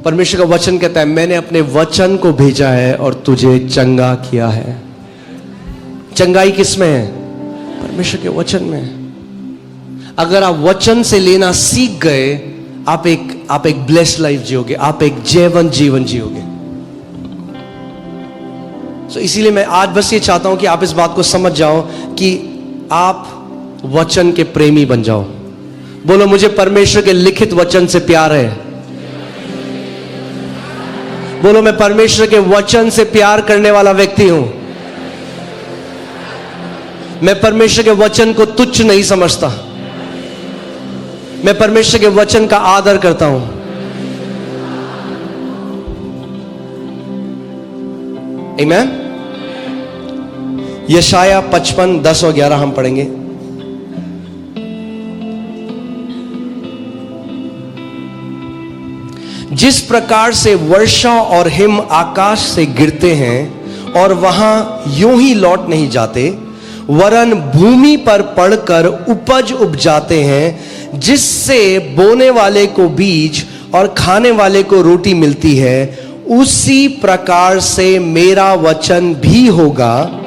परमेश्वर का वचन कहता है मैंने अपने वचन को भेजा है और तुझे चंगा किया है। चंगाई किसमें है? परमेश्वर के वचन में। अगर आप वचन से लेना सीख गए, आप एक ब्लेस्ड लाइफ जियोगे, आप एक जयवंत जीवन जियोगे। तो इसीलिए मैं आज बस ये चाहता हूं कि आप इस बात को समझ जाओ कि आप वचन के प्रेमी बन जाओ। बोलो, मुझे परमेश्वर के लिखित वचन से प्यार है। बोलो, मैं परमेश्वर के वचन से प्यार करने वाला व्यक्ति हूं। मैं परमेश्वर के वचन को तुच्छ नहीं समझता। मैं परमेश्वर के वचन का आदर करता हूं। आमीन। यशाया 55, 10 और 11 हम पढ़ेंगे। जिस प्रकार से वर्षा और हिम आकाश से गिरते हैं और वहां यूं ही लौट नहीं जाते, वरन भूमि पर पड़कर उपज उपजाते हैं, जिससे बोने वाले को बीज और खाने वाले को रोटी मिलती है, उसी प्रकार से मेरा वचन भी होगा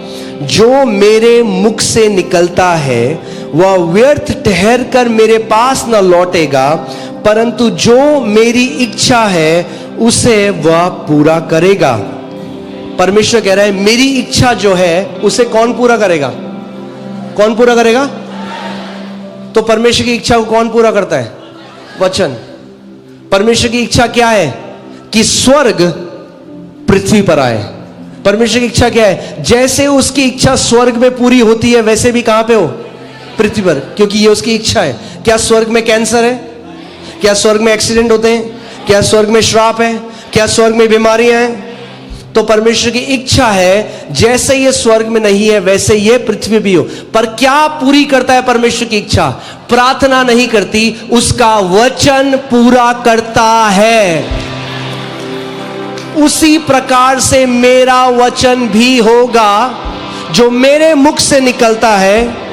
जो मेरे मुख से निकलता है। वह व्यर्थ ठहर कर मेरे पास न लौटेगा, परंतु जो मेरी इच्छा है उसे वह पूरा करेगा। परमेश्वर कह रहा है, मेरी इच्छा जो है उसे कौन पूरा करेगा? कौन पूरा करेगा? तो परमेश्वर की इच्छा को कौन पूरा करता है? वचन। परमेश्वर की इच्छा क्या है? कि स्वर्ग पृथ्वी पर आए। परमेश्वर की इच्छा क्या है? जैसे उसकी इच्छा स्वर्ग में पूरी होती है, वैसे भी कहां पे हो? पृथ्वी पर, क्योंकि ये उसकी इच्छा है। क्या स्वर्ग में कैंसर है? क्या स्वर्ग में एक्सीडेंट होते हैं? क्या स्वर्ग में श्राप है? क्या स्वर्ग में बीमारियां हैं? तो परमेश्वर की इच्छा है जैसे ये स्वर्ग में नहीं है वैसे ये पृथ्वी भी हो। पर क्या पूरी करता है परमेश्वर की इच्छा? प्रार्थना नहीं करती, उसका वचन पूरा करता है। उसी प्रकार से मेरा वचन भी होगा जो मेरे मुख से निकलता है,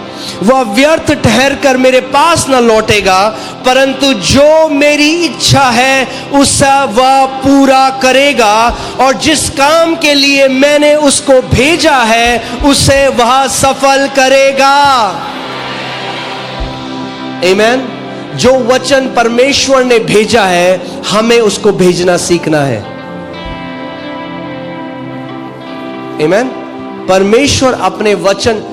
वह व्यर्थ ठहर कर मेरे पास न लौटेगा, परंतु जो मेरी इच्छा है उसे वह पूरा करेगा, और जिस काम के लिए मैंने उसको भेजा है उसे वह सफल करेगा। आमीन। जो वचन परमेश्वर ने भेजा है, हमें उसको भेजना सीखना है। आमीन। परमेश्वर अपने वचन,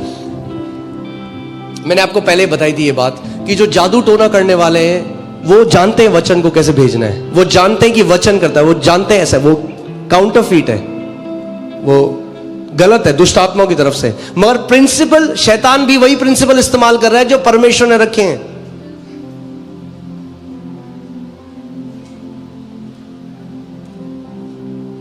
मैंने आपको पहले बताई थी ये बात कि जो जादू टोना करने वाले हैं वो जानते हैं वचन को कैसे भेजना है। वो जानते हैं कि वचन करता है, वो जानते हैं ऐसा, वो काउंटरफीट है, वो गलत है, दुष्ट आत्माओं की तरफ से। मगर प्रिंसिपल, शैतान भी वही प्रिंसिपल इस्तेमाल कर रहा है जो परमेश्वर ने रखे हैं।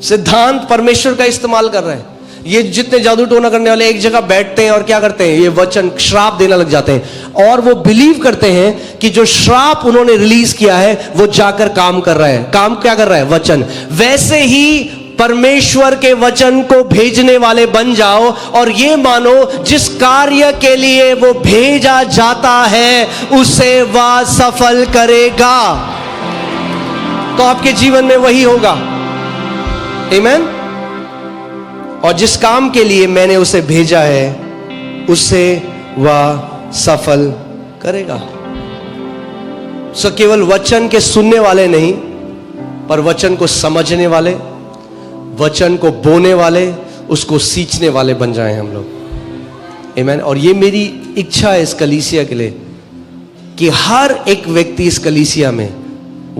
सिद्धांत परमेश्वर का इस्तेमाल कर रहा है। ये जितने जादू टोना करने वाले एक जगह बैठते हैं और क्या करते हैं? ये वचन श्राप देना लग जाते हैं, और वो बिलीव करते हैं कि जो श्राप उन्होंने रिलीज किया है वो जाकर काम कर रहा है। काम क्या कर रहा है? वचन। वैसे ही परमेश्वर के वचन को भेजने वाले बन जाओ और ये मानो जिस कार्य के लिए वो भेजा जाता है उसे वह सफल करेगा। तो आपके जीवन में वही होगा। आमीन। और जिस काम के लिए मैंने उसे भेजा है उसे वह सफल करेगा। सो केवल वचन के सुनने वाले नहीं, पर वचन को समझने वाले, वचन को बोने वाले, उसको सींचने वाले बन जाएं हम लोग। आमीन। और ये मेरी इच्छा है इस कलीसिया के लिए कि हर एक व्यक्ति इस कलीसिया में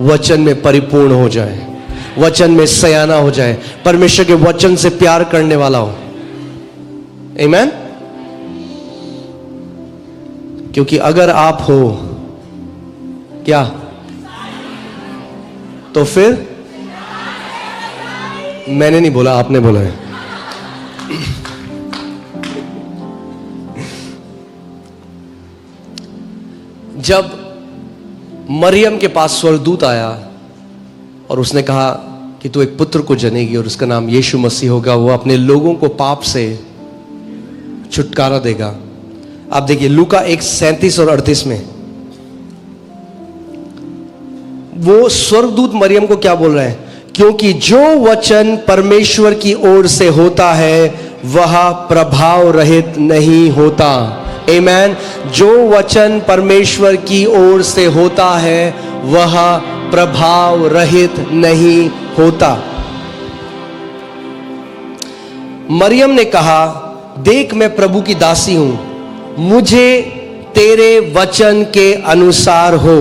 वचन में परिपूर्ण हो जाए, वचन में सयाना हो जाए, परमेश्वर के वचन से प्यार करने वाला हो। आमीन। क्योंकि अगर आप हो क्या, तो फिर मैंने नहीं बोला, आपने बोला है। जब मरियम के पास स्वर्गदूत आया और उसने कहा कि तू एक पुत्र को जनेगी और उसका नाम यीशु मसीह होगा, वो अपने लोगों को पाप से छुटकारा देगा। आप देखिए लूका 1:37 और 38 में वो स्वर्गदूत मरियम को क्या बोल रहे हैं? क्योंकि जो वचन परमेश्वर की ओर से होता है वह प्रभाव रहित नहीं होता। आमेन। जो वचन परमेश्वर की ओर से होता है वह प्रभाव रहित नहीं होता। मरियम ने कहा, देख मैं प्रभु की दासी हूं, मुझे तेरे वचन के अनुसार हो।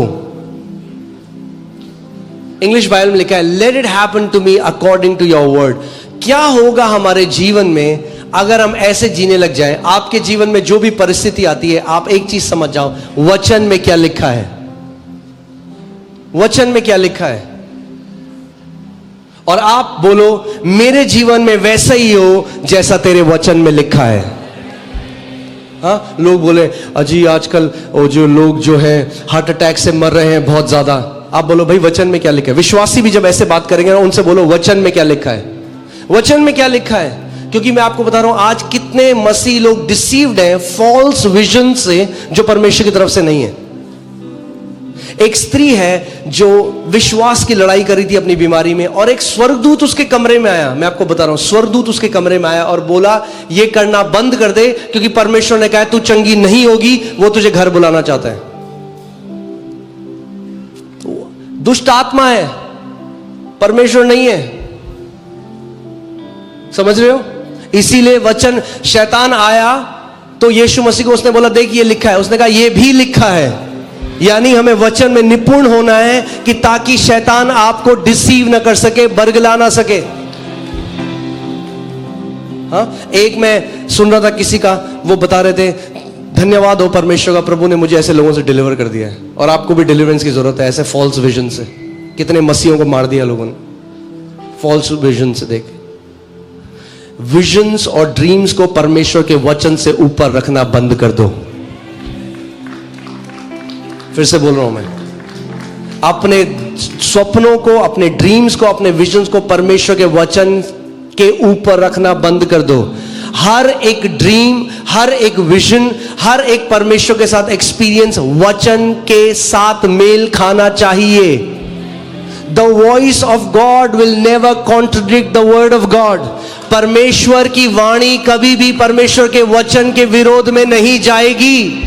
इंग्लिश बाइबल में लिखा है, let it happen to me according to your word. क्या होगा हमारे जीवन में अगर हम ऐसे जीने लग जाएं? आपके जीवन में जो भी परिस्थिति आती है, आप एक चीज समझ जाओ, वचन में क्या लिखा है, वचन में क्या लिखा है, और आप बोलो मेरे जीवन में वैसा ही हो जैसा तेरे वचन में लिखा है। हाँ, लोग बोले अजी आजकल वो जो लोग जो है हार्ट अटैक से मर रहे हैं बहुत ज्यादा, आप बोलो भाई वचन में क्या लिखा है। विश्वासी भी जब ऐसे बात करेंगे ना, उनसे बोलो वचन में क्या लिखा है, वचन में क्या लिखा है। क्योंकि मैं आपको बता रहा हूं आज कितने मसीह लोग डिसीव्ड हैं फॉल्स विजन से जो परमेश्वर की तरफ से नहीं है। एक स्त्री है जो विश्वास की लड़ाई कर रही थी अपनी बीमारी में, और एक स्वर्गदूत उसके कमरे में आया। मैं आपको बता रहा हूं, स्वर्गदूत उसके कमरे में आया और बोला ये करना बंद कर दे, क्योंकि परमेश्वर ने कहा तू चंगी नहीं होगी, वो तुझे घर बुलाना चाहता है। दुष्ट आत्मा है, परमेश्वर नहीं है। समझ रहे हो? इसीलिए वचन, शैतान आया तो यीशु मसीह को उसने बोला देख ये लिखा है, उसने कहा ये भी लिखा है। यानी हमें वचन में निपुण होना है कि ताकि शैतान आपको डिसीव न कर सके, बरगला ना सके। हाँ, एक मैं सुन रहा था किसी का, वो बता रहे थे धन्यवाद हो परमेश्वर का, प्रभु ने मुझे ऐसे लोगों से डिलीवर कर दिया है, और आपको भी डिलीवरेंस की जरूरत है ऐसे फॉल्स विजन से। कितने मसीहों को मार दिया लोगों ने फॉल्स विजन से। देख, विजन्स और ड्रीम्स को परमेश्वर के वचन से ऊपर रखना बंद कर दो। फिर से बोल रहा हूं मैं, अपने स्वप्नों को, अपने ड्रीम्स को, अपने विजन्स को परमेश्वर के वचन के ऊपर रखना बंद कर दो। हर एक ड्रीम, हर एक विजन, हर एक परमेश्वर के साथ एक्सपीरियंस वचन के साथ मेल खाना चाहिए। The voice of God will never contradict the word of God. परमेश्वर की वाणी कभी भी परमेश्वर के वचन के विरोध में नहीं जाएगी।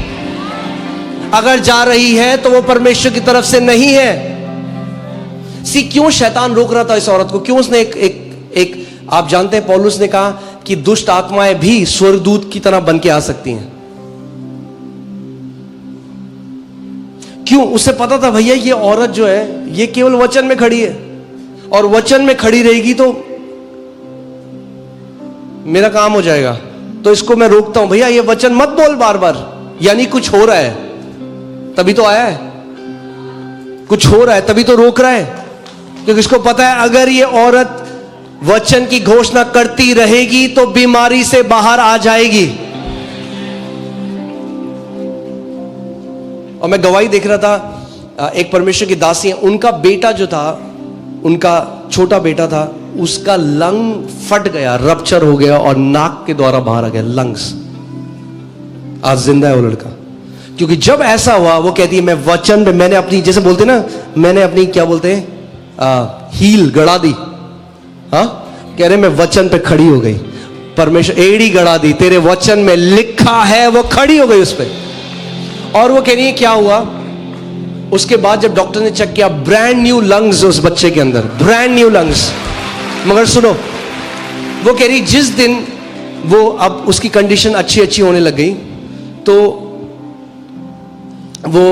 अगर जा रही है तो वो परमेश्वर की तरफ से नहीं है। क्यों शैतान रोक रहा था इस औरत को? क्यों उसने एक आप जानते हैं पौलुस ने कहा कि दुष्ट आत्माएं भी स्वर्गदूत की तरह बन के आ सकती हैं। क्यों? उसे पता था भैया ये औरत जो है ये केवल वचन में खड़ी है, और वचन में खड़ी रहेगी तो मेरा काम हो जाएगा, तो इसको मैं रोकता हूं। भैया ये वचन मत बोल बार बार, यानी कुछ हो रहा है तभी तो आया है, कुछ हो रहा है तभी तो रोक रहा है। क्योंकि इसको पता है अगर ये औरत वचन की घोषणा करती रहेगी तो बीमारी से बाहर आ जाएगी। और मैं गवाही देख रहा था, एक परमेश्वर की दासी है, उनका बेटा जो था, उनका छोटा बेटा था, उसका लंग फट गया, रप्चर हो गया और नाक के द्वारा बाहर आ गया लंग्स। आज जिंदा है वो लड़का। क्योंकि जब ऐसा हुआ, वो कहती है मैं वचन पे, मैंने अपनी, जैसे बोलते ना, मैंने अपनी क्या बोलते हैं हील गड़ा दी। हाँ, कह रहे मैं वचन पे खड़ी हो गई, परमेश्वर एड़ी गड़ा दी, तेरे वचन में लिखा है, वो खड़ी हो गई उस पर। और वो कह रही है क्या हुआ? उसके बाद जब डॉक्टर ने चेक किया, ब्रांड न्यू लंग्स उस बच्चे के अंदर, ब्रांड न्यू लंग्स। मगर सुनो, वो कह रही जिस दिन वो, अब उसकी कंडीशन अच्छी होने लग गई, तो वो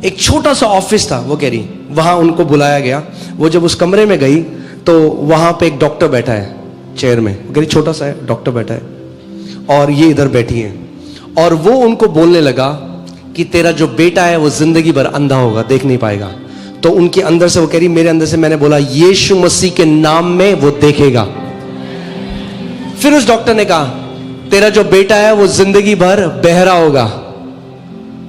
एक छोटा सा ऑफिस था, वो कह रही वहां उनको बुलाया गया। वो जब उस कमरे में गई तो वहां पे एक डॉक्टर बैठा है चेयर में, वो कह रही छोटा सा है, डॉक्टर बैठा है और ये इधर बैठी है, और वो उनको बोलने लगा कि तेरा जो बेटा है वो जिंदगी भर अंधा होगा, देख नहीं पाएगा। तो उनके अंदर से, वो कह रही मेरे अंदर से मैंने बोला यीशु मसीह के नाम में वो देखेगा। फिर उस डॉक्टर ने कहा तेरा जो बेटा है वो जिंदगी भर बहरा होगा।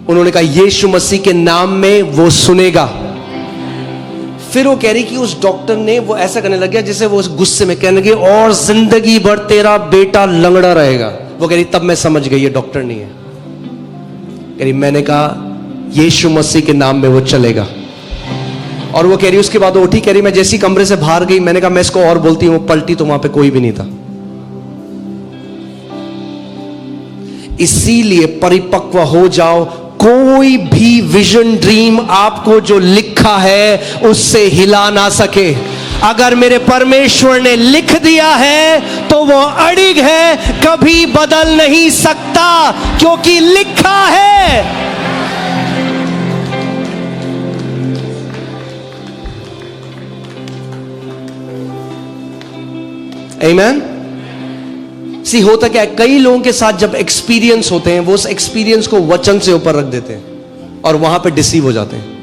उन्होंने कहा यीशु मसीह के नाम में वो सुनेगा। फिर वो कह रही कि उस डॉक्टर ने वो ऐसा करने लग गया जैसे वो उस गुस्से में कहने लगे और जिंदगी भर तेरा बेटा लंगड़ा रहेगा। वो कह रही तब मैं समझ गई ये डॉक्टर नहीं है। कह रही मैंने कहा यीशु मसीह के नाम में वो चलेगा। और वो कह रही उसके बाद वो उठी, कह रही मैं जैसी कमरे से बाहर गई, मैंने कहा मैं इसको और बोलती हूँ, पलटी तो वहां पे कोई भी नहीं था। इसीलिए परिपक्व हो जाओ। कोई भी विजन ड्रीम आपको जो लिखा है उससे हिला ना सके। अगर मेरे परमेश्वर ने लिख दिया है तो वो अड़िग है, कभी बदल नहीं सकता, क्योंकि लिखा है। आमीन। सी होता क्या है, कई लोगों के साथ जब एक्सपीरियंस होते हैं वो उस एक्सपीरियंस को वचन से ऊपर रख देते हैं और वहां पे डिसीव हो जाते हैं।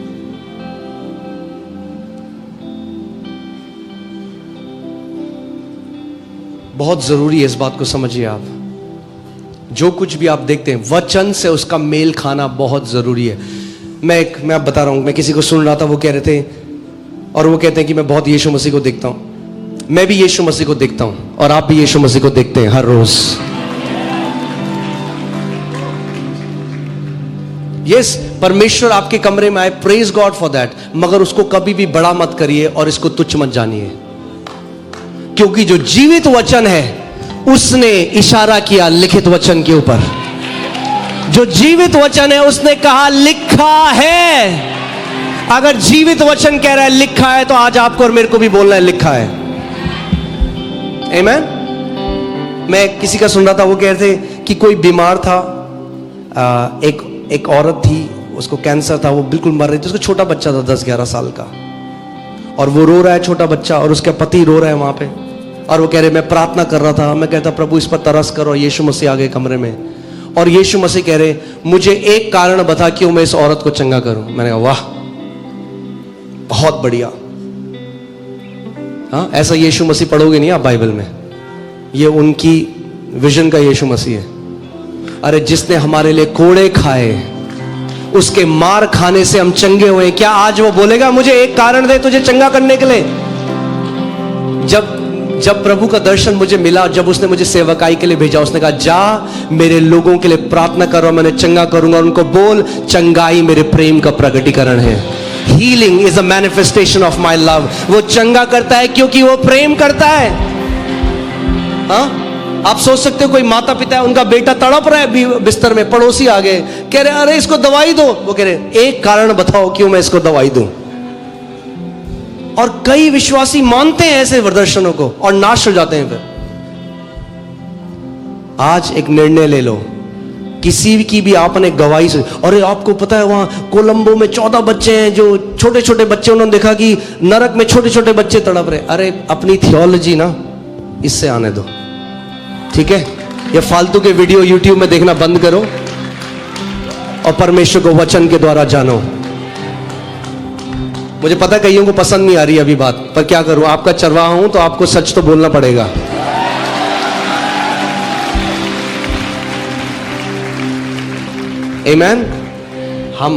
बहुत जरूरी है, इस बात को समझिए आप। जो कुछ भी आप देखते हैं वचन से उसका मेल खाना बहुत जरूरी है। मैं आप बता रहा हूं, मैं किसी को सुन रहा था, वो कह रहे थे, और वो कहते हैं कि मैं बहुत यीशु मसीह को देखता हूं। मैं भी यीशु मसीह को देखता हूं और आप भी यीशु मसीह को देखते हैं हर रोज। यस, परमेश्वर आपके कमरे में आए, प्रेज गॉड फॉर दैट, मगर उसको कभी भी बड़ा मत करिए और इसको तुच्छ मत जानिए, क्योंकि जो जीवित वचन है उसने इशारा किया लिखित वचन के ऊपर। जो जीवित वचन है उसने कहा लिखा है। अगर जीवित वचन कह रहा है लिखा है, तो आज आपको और मेरे को भी बोलना है लिखा है। आमीन। मैं किसी का सुन रहा था, वो कह रहे थे कि कोई बीमार था, एक औरत थी, उसको कैंसर था, वो बिल्कुल मर रही थी, उसका छोटा बच्चा था 10-11 साल का, और वो रो रहा है छोटा बच्चा, और उसका पति रो रहा है वहां पे, और वो कह रहे मैं प्रार्थना कर रहा था, मैं कहता प्रभु इस पर तरस करो। यीशु मसीह आ गए कमरे में, और यीशु मसीह कह रहे मुझे एक कारण बता क्यों मैं इस औरत को चंगा करूं। मैंने कहा वाह, बहुत बढ़िया। हाँ, ऐसा यीशु मसीह पढ़ोगे नहीं आप बाइबल में, ये उनकी विजन का यीशु मसीह है। अरे जिसने हमारे लिए कोड़े खाए, उसके मार खाने से हम चंगे हुए, क्या आज वो बोलेगा मुझे एक कारण दे तुझे चंगा करने के लिए? जब प्रभु का दर्शन मुझे मिला, जब उसने मुझे सेवकाई के लिए भेजा, उसने कहा जा मेरे लोगों के लिए प्रार्थना करो, मैंने चंगा करूंगा, उनको बोल चंगाई मेरे प्रेम का प्रकटीकरण है। Healing is a manifestation of my love. वो चंगा करता है क्योंकि वो प्रेम करता है। हाँ, आप सोच सकते हो कोई माता पिता है, उनका बेटा तड़प रहा है बिस्तर में, पड़ोसी आ गए, कह रहे अरे इसको दवाई दो, वो कह रहे एक कारण बताओ क्यों मैं इसको दवाई दूं। और कई विश्वासी मानते हैं ऐसे दर्शनों को और नाश हो जाते हैं। फिर आज एक निर्णय ले लो, किसी की भी आपने गवाही से, अरे आपको पता है वहां कोलंबो में 14 बच्चे हैं, जो छोटे छोटे बच्चे, उन्होंने देखा कि नरक में छोटे छोटे बच्चे तड़प रहे। अरे अपनी थियोलॉजी ना इससे आने दो, ठीक है? ये फालतू के वीडियो यूट्यूब में देखना बंद करो और परमेश्वर को वचन के द्वारा जानो। मुझे पता है कईयों को पसंद नहीं आ रही अभी बात, पर क्या करूं, आपका चरवाहा हूं तो आपको सच तो बोलना पड़ेगा। आमीन।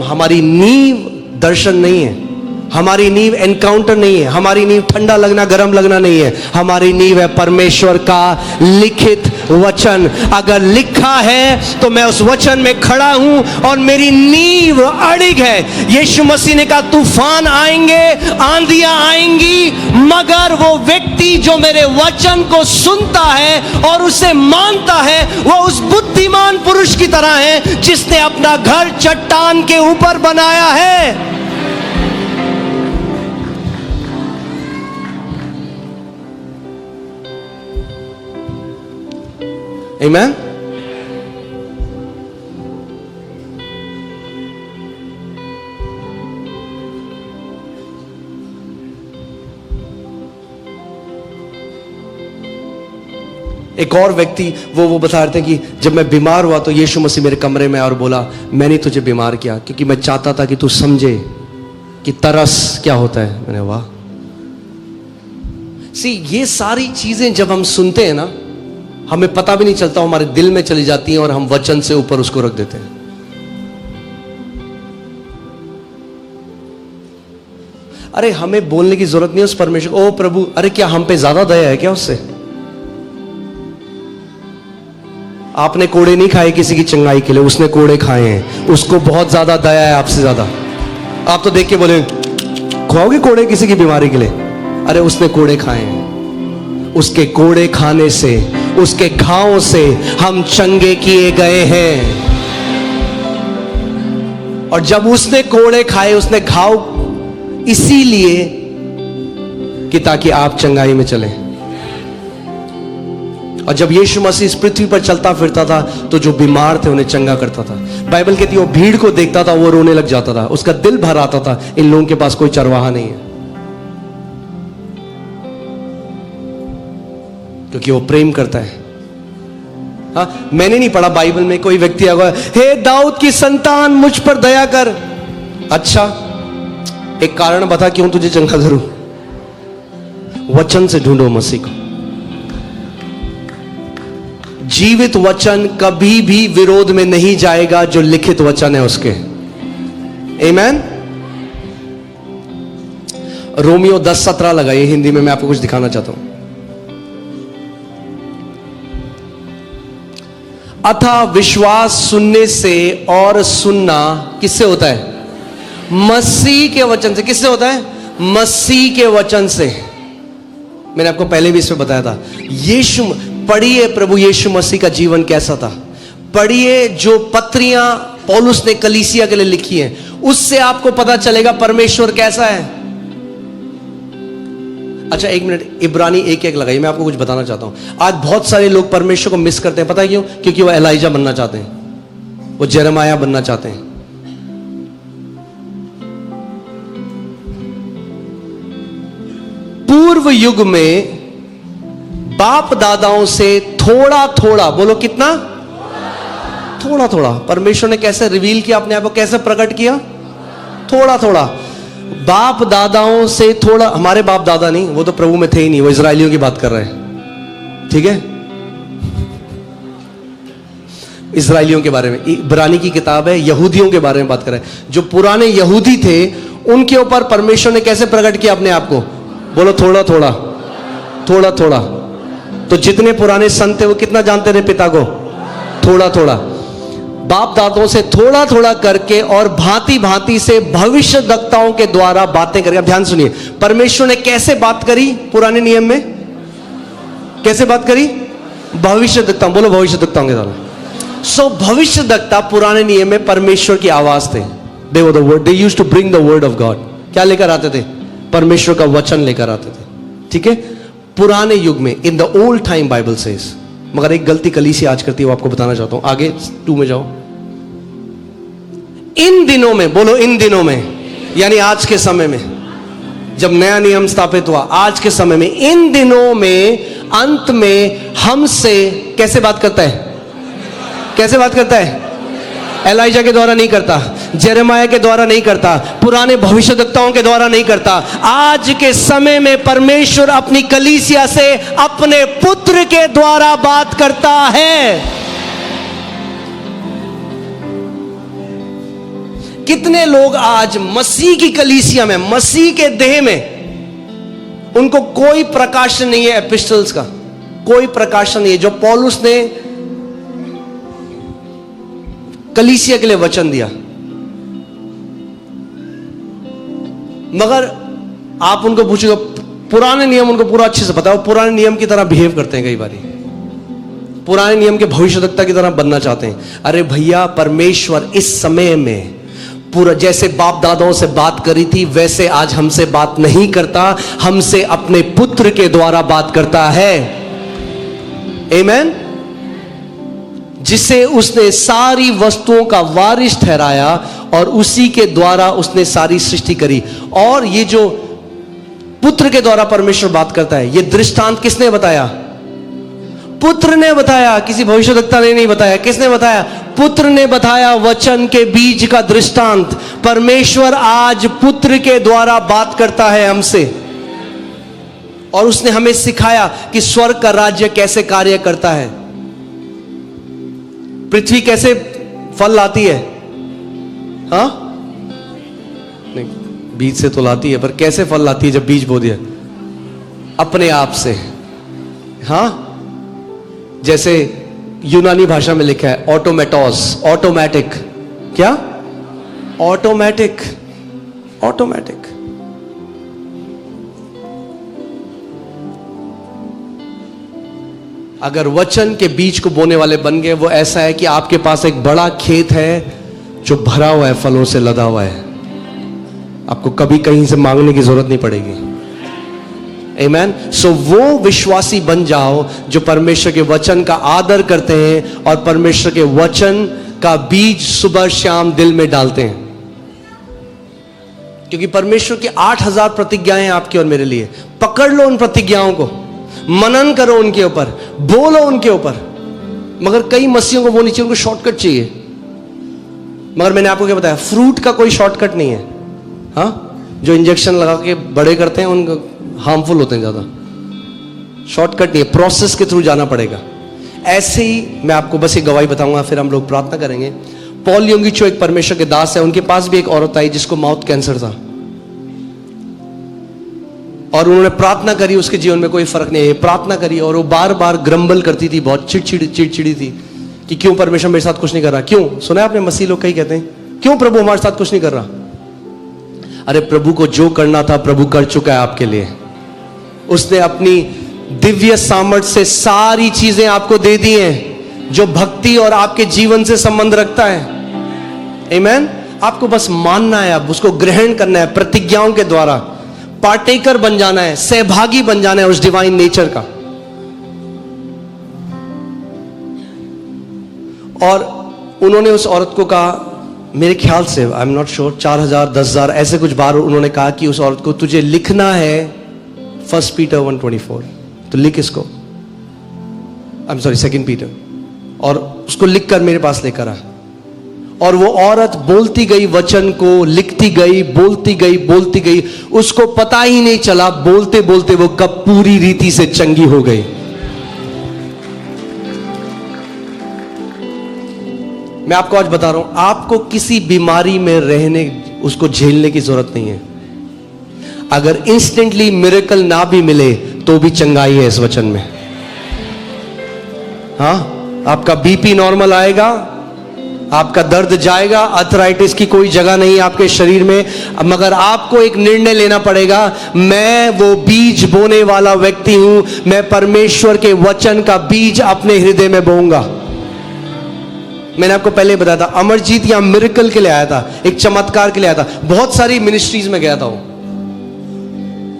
हमारी नींव दर्शन नहीं है, हमारी नींव एनकाउंटर नहीं है, हमारी नींव ठंडा लगना गरम लगना नहीं है, हमारी नींव है परमेश्वर का लिखित वचन। अगर लिखा है तो मैं उस वचन में खड़ा हूं और मेरी नींव अड़िग है। यीशु मसीह ने कहा तूफान आएंगे, आंधियां आएंगी, मगर वो व्यक्ति जो मेरे वचन को सुनता है और उसे मानता है, वो उस बुद्धिमान पुरुष की तरह है जिसने अपना घर चट्टान के ऊपर बनाया है। आमीन। एक और व्यक्ति वो बता रहे थे कि जब मैं बीमार हुआ तो यीशु मसीह मेरे कमरे में और बोला मैंने तुझे बीमार किया क्योंकि मैं चाहता था कि तू समझे कि तरस क्या होता है। मैंने वाह, ये सारी चीजें जब हम सुनते हैं ना, हमें पता भी नहीं चलता, हमारे दिल में चली जाती हैं और हम वचन से ऊपर उसको रख देते हैं। अरे हमें बोलने की जरूरत नहीं है उस परमेश्वर, ओ प्रभु, अरे क्या हम पे ज्यादा दया है क्या उससे? आपने कोड़े नहीं खाए किसी की चंगाई के लिए, उसने कोड़े खाए हैं, उसको बहुत ज्यादा दया है आपसे ज्यादा। आप तो देख के बोले खाओगे कोड़े किसी की बीमारी के लिए? अरे उसने कोड़े खाए हैं, उसके कोड़े खाने से उसके घावों से हम चंगे किए गए हैं। और जब उसने कोड़े खाए, उसने घाव इसीलिए कि ताकि आप चंगाई में चलें। और जब यीशु मसीह इस पृथ्वी पर चलता फिरता था तो जो बीमार थे उन्हें चंगा करता था। बाइबल कहती है वो भीड़ को देखता था, वो रोने लग जाता था, उसका दिल भर आता था, इन लोगों के पास कोई चरवाहा नहीं है, क्योंकि वो प्रेम करता है। हाँ, मैंने नहीं पढ़ा बाइबल में कोई व्यक्ति आगा, हे दाऊद की संतान मुझ पर दया कर। अच्छा, एक कारण बता क्यों तुझे चंगा करूं। वचन से ढूंढो मसीह को। जीवित वचन कभी भी विरोध में नहीं जाएगा जो लिखित वचन है उसके। आमीन। रोमियो 10:17 लगाइए हिंदी में, मैं आपको कुछ दिखाना चाहता हूं। अतः विश्वास सुनने से, और सुनना किससे होता है? मसीह के वचन से। किससे होता है? मसीह के वचन से। मैंने आपको पहले भी इस पे बताया था। यीशु, पढ़िए प्रभु यीशु मसीह का जीवन कैसा था, पढ़िए जो पत्रियां पौलुस ने कलीसिया के लिए लिखी हैं, उससे आपको पता चलेगा परमेश्वर कैसा है। अच्छा, एक मिनट, इब्रानी 1:1 लगाइए, मैं आपको कुछ बताना चाहता हूं। आज बहुत सारे लोग परमेश्वर को मिस करते हैं, पता है क्यों? क्योंकि वो एलाइजा बनना चाहते हैं, वो जेरेमाया बनना चाहते हैं। पूर्व युग में बाप दादाओं से थोड़ा थोड़ा, बोलो कितना? थोड़ा थोड़ा। परमेश्वर ने कैसे रिवील किया अपने आप को, कैसे प्रकट किया? थोड़ा थोड़ा। बाप दादाओं से थोड़ा, हमारे बाप दादा नहीं, वो तो प्रभु में थे ही नहीं, वो इजरायलियों की बात कर रहे हैं, ठीक है? इजरायलियों के बारे में इब्रानी की किताब है, यहूदियों के बारे में बात कर रहे हैं। जो पुराने यहूदी थे उनके ऊपर परमेश्वर ने कैसे प्रकट किया अपने आप को? बोलो थोड़ा थोड़ा, थोड़ा थोड़ा। तो जितने पुराने संत थे वो कितना जानते थे पिता को? थोड़ा थोड़ा। बाप दादों से थोड़ा थोड़ा करके और भांति भांति से भविष्यद्वक्ताओं के द्वारा बातें करके। अब ध्यान सुनिए, परमेश्वर ने कैसे बात करी पुराने नियम में? कैसे बात करी? भविष्यद्वक्ताओं, बोलो भविष्यद्वक्ताओं के द्वारा। सो भविष्यद्वक्ता पुराने नियम में परमेश्वर की आवाज थे। They were the word, they used to bring the word of God. क्या लेकर आते थे? परमेश्वर का वचन लेकर आते थे, ठीक है? पुराने युग में, in the old time, Bible says. मगर एक गलती कलीसिया आज करती है, वो आपको बताना चाहता हूं। आगे 2 में जाओ। इन दिनों में, बोलो इन दिनों में, यानी आज के समय में, जब नया नियम स्थापित हुआ, आज के समय में, इन दिनों में, अंत में हमसे कैसे बात करता है? कैसे बात करता है? एलाइजा के द्वारा नहीं करता, जेरेमाया के द्वारा नहीं करता, पुराने भविष्यद्वक्ताओं के द्वारा नहीं करता। आज के समय में परमेश्वर अपनी कलीसिया से अपने पुत्र के द्वारा बात करता है। कितने लोग आज मसीह की कलीसिया में, मसीह के देह में, उनको कोई प्रकाशन नहीं है एपिस्टल्स का, कोई प्रकाशन नहीं है जो पौलुस ने कलीसिया के लिए वचन दिया। मगर आप उनको पूछोगे, पुराने नियम उनको पूरा अच्छे से पता है, वो पुराने नियम की तरह बिहेव करते हैं, कई बार पुराने नियम के भविष्यद्वक्ता की तरह बनना चाहते हैं। अरे भैया, परमेश्वर इस समय में पूरा जैसे बाप दादाओं से बात करी थी वैसे आज हमसे बात नहीं करता, हमसे अपने पुत्र के द्वारा बात करता है। आमीन। जिसे उसने सारी वस्तुओं का वारिस ठहराया और उसी के द्वारा उसने सारी सृष्टि करी। और ये जो पुत्र के द्वारा परमेश्वर बात करता है, ये दृष्टांत किसने बताया? पुत्र ने बताया, किसी भविष्यद्वक्ता ने नहीं बताया। किसने बताया? पुत्र ने बताया, वचन के बीज का दृष्टांत। परमेश्वर आज पुत्र के द्वारा बात करता है हमसे, और उसने हमें सिखाया कि स्वर्ग का राज्य कैसे कार्य करता है। पृथ्वी कैसे फल लाती है? हाँ, नहीं, बीज से तो लाती है, पर कैसे फल लाती है जब बीज बो दिया? अपने आप से। हाँ, जैसे यूनानी भाषा में लिखा है ऑटोमेटोस, ऑटोमेटिक। क्या? Automatic, automatic. अगर वचन के बीज को बोने वाले बन गए, वो ऐसा है कि आपके पास एक बड़ा खेत है जो भरा हुआ है, फलों से लदा हुआ है। आपको कभी कहीं से मांगने की जरूरत नहीं पड़ेगी। आमीन। सो वो विश्वासी बन जाओ जो परमेश्वर के वचन का आदर करते हैं और परमेश्वर के वचन का बीज सुबह शाम दिल में डालते हैं। क्योंकि परमेश्वर की 8000 प्रतिज्ञाएं आपकी और मेरे लिए। पकड़ लो उन प्रतिज्ञाओं को, मनन करो उनके ऊपर, बोलो उनके ऊपर। मगर कई मसीहों को वो नहीं चाहिए, उनको शॉर्टकट चाहिए। मगर मैंने आपको क्या बताया, फ्रूट का कोई शॉर्टकट नहीं है। हाँ, जो इंजेक्शन लगा के बड़े करते हैं उनको हार्मफुल होते हैं ज्यादा। शॉर्टकट नहीं है, प्रोसेस के थ्रू जाना पड़ेगा। ऐसे ही मैं आपको बस एक गवाही बताऊंगा, फिर हम लोग प्रार्थना करेंगे। पॉल योंगिचो एक परमेश्वर के दास है, उनके पास भी एक औरत आई जिसको माउथ कैंसर था, और उन्होंने प्रार्थना करी, उसके जीवन में कोई फर्क नहीं है, प्रार्थना करी, और वो बार बार ग्रम्बल करती थी, बहुत चिड़चिड़ी थी कि क्यों परमेश्वर मेरे साथ कुछ नहीं कर रहा। क्यों? सुना है आपने, मसीह लोग कई कहते हैं क्यों प्रभु हमारे साथ कुछ नहीं कर रहा। अरे प्रभु को जो करना था प्रभु कर चुका है आपके लिए। उसने अपनी दिव्य सामर्थ्य से सारी चीजें आपको दे दी हैं जो भक्ति और आपके जीवन से संबंध रखता है। आमीन। आपको बस मानना है, अब उसको ग्रहण करना है, प्रतिज्ञाओं के द्वारा पार्टेकर बन जाना है, सहभागी बन जाना है उस डिवाइन नेचर का। और उन्होंने उस औरत को कहा, मेरे ख्याल से आई एम नॉट श्योर, 4000 10,000 ऐसे कुछ बार उन्होंने कहा कि उस औरत को तुझे लिखना है 1 पीटर 1:24, तो लिख इसको, आई एम सॉरी 2 पीटर, और उसको लिखकर मेरे पास लेकर आ। और वो औरत बोलती गई वचन को, लिखती गई, बोलती गई, उसको पता ही नहीं चला बोलते बोलते वो कब पूरी रीति से चंगी हो गई। मैं आपको आज बता रहा हूं, आपको किसी बीमारी में रहने, उसको झेलने की जरूरत नहीं है। अगर इंस्टेंटली मिरेकल ना भी मिले तो भी चंगाई है इस वचन में। हाँ, आपका बीपी नॉर्मल आएगा, आपका दर्द जाएगा, अर्थराइटिस की कोई जगह नहीं है आपके शरीर में। मगर आपको एक निर्णय लेना पड़ेगा, मैं वो बीज बोने वाला व्यक्ति हूं, मैं परमेश्वर के वचन का बीज अपने हृदय में बोऊंगा। मैंने आपको पहले बताया था, अमरजीत यहां मिरेकल के लिए आया था, एक चमत्कार के लिए आया था। बहुत सारी मिनिस्ट्रीज में गया था वो,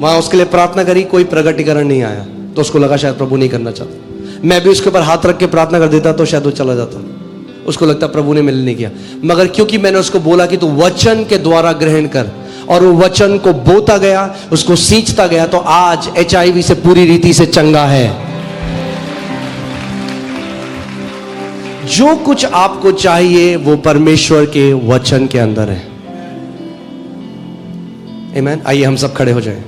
वहां उसके लिए प्रार्थना करी, कोई प्रगटीकरण नहीं आया, तो उसको लगा शायद प्रभु नहीं करना चाहता। मैं भी उसके ऊपर हाथ रख के प्रार्थना कर देता तो शायद वो चला जाता, उसको लगता प्रभु ने मिलने नहीं किया। मगर क्योंकि मैंने उसको बोला कि तू वचन के द्वारा ग्रहण कर, और वो वचन को बोता गया, उसको सींचता गया, तो आज HIV से पूरी रीति से चंगा है। जो कुछ आपको चाहिए वो परमेश्वर के वचन के अंदर है। आमीन। आइए हम सब खड़े हो जाएं।